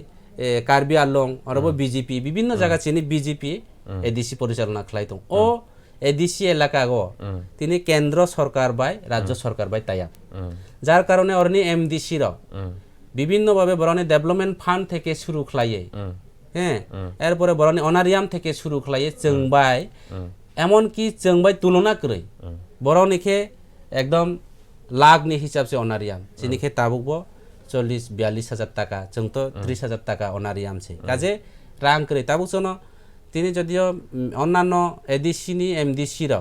[SPEAKER 2] কার্বি আংলং অরব বিজেপি বিভিন্ন জায়গা চিনি বিজেপি এডিসি পরিচালনা খালাই দङ ও এডিসি এলাকা গো তিনি কেন্দ্র সরকার বাই রাজ্য সরকার বাই তাইয়া যার কারণে অরনি এমডিসি র বিভিন্ন ভাবে বরনি ডেভেলপমেন্ট ফান্ড থেকে শুরু খালাইয়ে হ্যাঁ এরপরে বরনি অনারিয়াম থেকে শুরু খালাইয়ে চেংবাই এমন কি চেংবাই তুলনা করে বরনিকে একদম লাখনি হিসাবসে অনারিয়াম চিনিকে তাবুকবো 40-42 হাজার টাকা जों তো 30 হাজার টাকা অনারিয়াম ছে কাজে রাং করে তাবুক জন্য তিনি যদিও অন্যান্য এডিসিনি এমডিসি র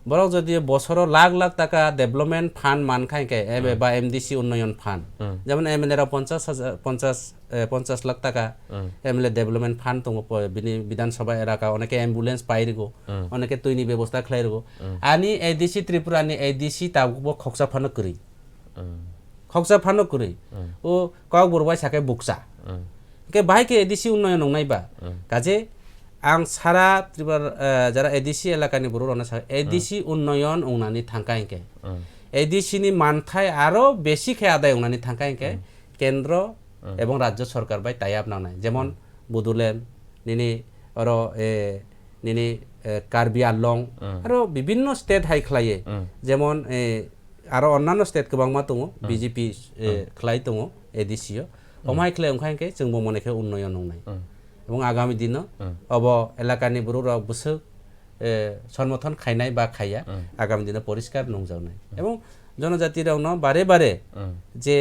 [SPEAKER 2] বরং যদিও বছর লাখ লাখ টাকা ডেভেলপমেন্ট ফান্ড মানখাইকে বা এমডিসি উন্নয়ন ফান্ড যেমন এমএলএ রা 50 লাখ টাকা এমএলএ ডেভেলপমেন্ট ফান্ড দङ বিধানসভা এলাকা অনেকে অ্যাম্বুলেন্স পাইরগো অনেকে তৈনি ব্যবস্থা খাইরগো আনি এডিসি ত্রিপুরানি এডিসি তাবুকবো খকসা ফানো করি খকসা ফানো করি ও কক বরবাই সাকে বুকসা কে বাইকে এডিসি উন্নয়ন নংনাইবা কাজে आं सारा त्रिपुरा जरा एडिसि एलाकानि बर' रना एडिसि उन्नयन अंनानि थांकायके एडिसि नि मानथाय आरो बेसि खे आदाय अंनानि थांकायके केंद्र एवं राज्य सरकार बाय टाइप नांनाय जेमन बडोलेण्ड निनि अर निनि कार्बि आंलं आरो विभिन्न स्टेट हाइ खलाये जेमन आरो अन्नान्य स्टेट गोबांमा दङ बिजेपि खलाय दङ एडिसिओ हमहाय खलाय अंखायके जों बो मनेखे उन्नयन नंनाय এবং আগামী দিন অব এলাকানি বড়রা বসে সমর্থন খাইনাই বা খাইয়া আগামী দিনে পরিষ্কার নংজাওনাই এবং জনজাতিরাও বারে বারে যে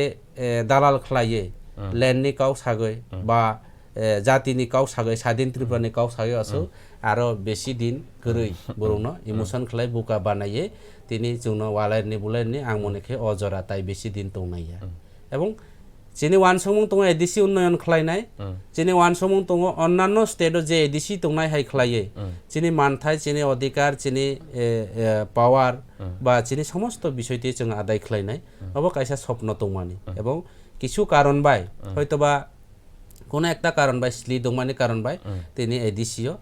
[SPEAKER 2] দালাল খালাইয়ে ল্যান্ডনি কাউ সাগৈ বা জাতিनि काउ सागै सादिन त्रिपुरानि काउ सागै असो आरो बेसि दिन गरै बरौनो इमोसन खलाय बुका बानाये तिनि जोंनो वालायनि बुलायनि आं मनेखे अजरा ताइ बेसि दिन तंनाया এবং যিনি ওয়ান সমং দङ एडिसि उन्नयन खालायनाय যিনি ওয়াन সমং दङ अन्नान्य स्टेटआव जे एडिसि दंनाय हाय खालायो যিনি मानथाय যিনি अधिकार যিনি पावार বা যিনি সমস্ত বিষয়টি जों आदाय खालायनाय अबो कायसा स्वप्न दंमानि এবং কিছু কারণ বাই হয়তোবা কোনো একটা কারণ বাই স্লি দংমানি কারণ বাই তিনি এডিসিও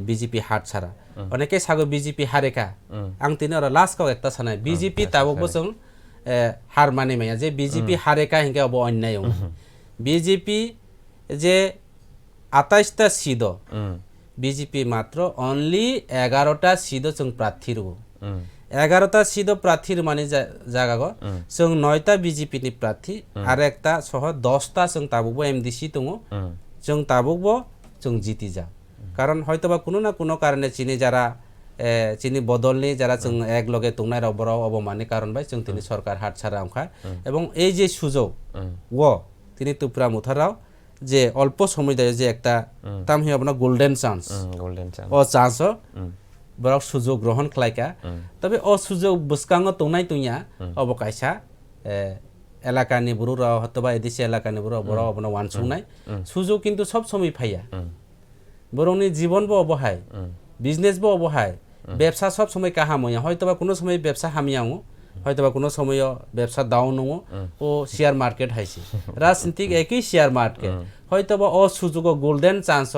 [SPEAKER 2] বিজেপি হাট ছাড়া অনেকে সাগো বিজেপি হারেকা আং তিনি আর লাস্ট কাও একটা সানাय বিজেপি তাবো जों हार माने माया जे বিজেপি हारेका हिंगे अब अन्याय বিজেপি যে 28টা সিট বিজেপি মাত্র অনলি 11টা সিট जों প্রার্থীর 11টা সিট প্রার্থীর মানে জায়গা जों 9টা বিজেপি नि প্রার্থী আর একটা সহ 10টা जों তাবুকবো এমডিসি দङ जों তাবুকবো जों জিতি যা কারণ হয়তোবা কোনো না কোনো কারণে চিনি যারা চিনি বদলনি যারা जों এক লগে দংনাय রাবরাও অবমাননি কারণ বাই जों তিনি সরকার হাট ছাড়া আমখা এবং এই যে সুযোগ ও তিনি তুপ্রা মুথারাও যে অল্প সময় দেয় যে একটা তাম হি আপনা গোল্ডেন চান্স ও চান্স বড় সুযোগ গ্রহণ খালাইকা তবে ও সুযোগ বুসকাঙ্গ দংনাय তুইয়া অবকাইসা এলাকানি বড়রাও হতবা এদিসি এলাকানি বড় বড় আপনা ওয়ানসুংনাय সুযোগ কিন্তু সব সময় ফাইয়া বরংনি জীবন বো অবহায় বিজনেস বো অবহায় ব্যবসা সব সময় কাহাম হইয়া হয়তোবা কোনো সময় ব্যবসা হামিয়াও হয়তোবা কোনো সময় ব্যবসা ডাউন নङ ও শেয়ার মার্কেট হাইছে রাজনীতিক একই শেয়ার মার্কেট হয়তোবা ও সুযোগ গোল্ডেন চান্স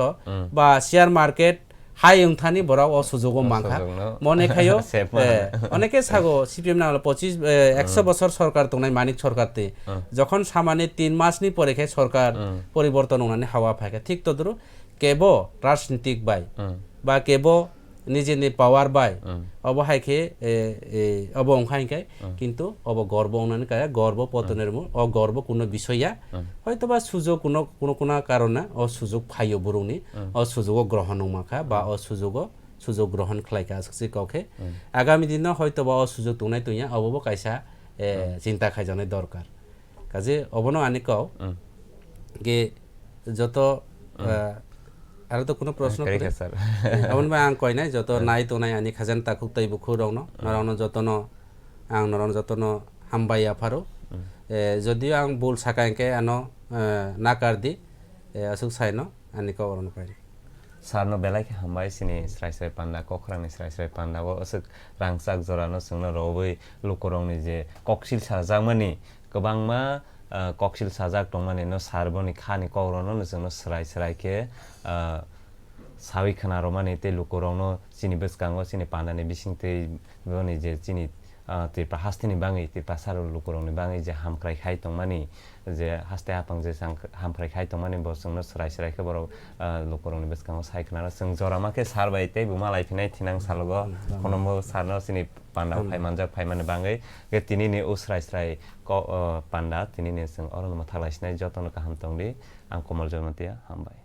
[SPEAKER 2] বা শেয়ার মার্কেট হাই উংথানি বড়াও ও সুযোগ মাংখা মনে খাইও অনেকে সাগো সিপিএম না 100 বছর সরকার দংনাय মানিক সরকারতে যখন সামান্য 3 মাসনি পরে খে সরকার পরিবর্তন হনানি হাওয়া ফাকে ঠিক তদরু কেব রাজনীতিক বাই বা কেব নিজেনি পাওয়ার বাই অব হাইকে অব অংখাইকাই কিন্তু অব গর্ব অনানি কায় গর্ব পতনের মু অ গর্ব কোনো বিষয়া হয়তোবা সুযোগ কোনো কারণে অ সুযোগ ফাইও বরুনি অ সুযোগ গ্রহণ মাখা বা অ সুযোগ গ্রহণ খালাইকা আসছে কাউকে আগামী দিনে হয়তোবা অ সুযোগ দংনাय তুইয়া অবব কাইসা চিন্তা খাইজানাय দরকার কাজে অবনো আনি কাও গে যত আর তো কোনো প্রশ্ন করে স্যার আমন বা আং কই নাই যত নাই তো নাই আনি খাজান তাকু তাই বুখু রংনো নরনো যতন আং নরন যতন হামবাই আফারো যদিও আং বুল সাকাইকে আনো নাকার দি আসুক সাইনো আনি কা অরন পাই
[SPEAKER 1] सारनो बेलायखे हामबाय सिनि स्राय पान्डा कखरानि स्राय पान्डा वो असुक रांसाक जरानो सोंनो रबै लुकरंनि जे कक्सिल साजामनि गोबांमा कक्सिल साजाक दंमानि नो सारबनि खानि कौरनो जोंनो स्राय-स्रायखे सावि खोनारमानि ते लुकरंनो सिनि बसकांगो सिनि पान्डानि बिसिंते बनि जे सिनि तिरपा हास्तिनि बाङै तिरपा सारो लुकरंनि बाङै जे हामख्राय खाय दंमानि जे हास्ते आपां जे हामख्राय खाय दंमानि बो जोंनो स्राय-स्रायखे बर लुकरंनि बसकांगो सायखनारा जों जरामाखे सारबाय ते बुमालाय फिनाय थिनां सालगो खनमो सारनो सिनि पान्डा फायमानजाक फायमाने बाङै गे तिनिनि उ स्राय पान्डा तिनिनि जों अरनमा थालायसिनाय जतन गाहाम दंदि आं कमल जयमतिया हामबाय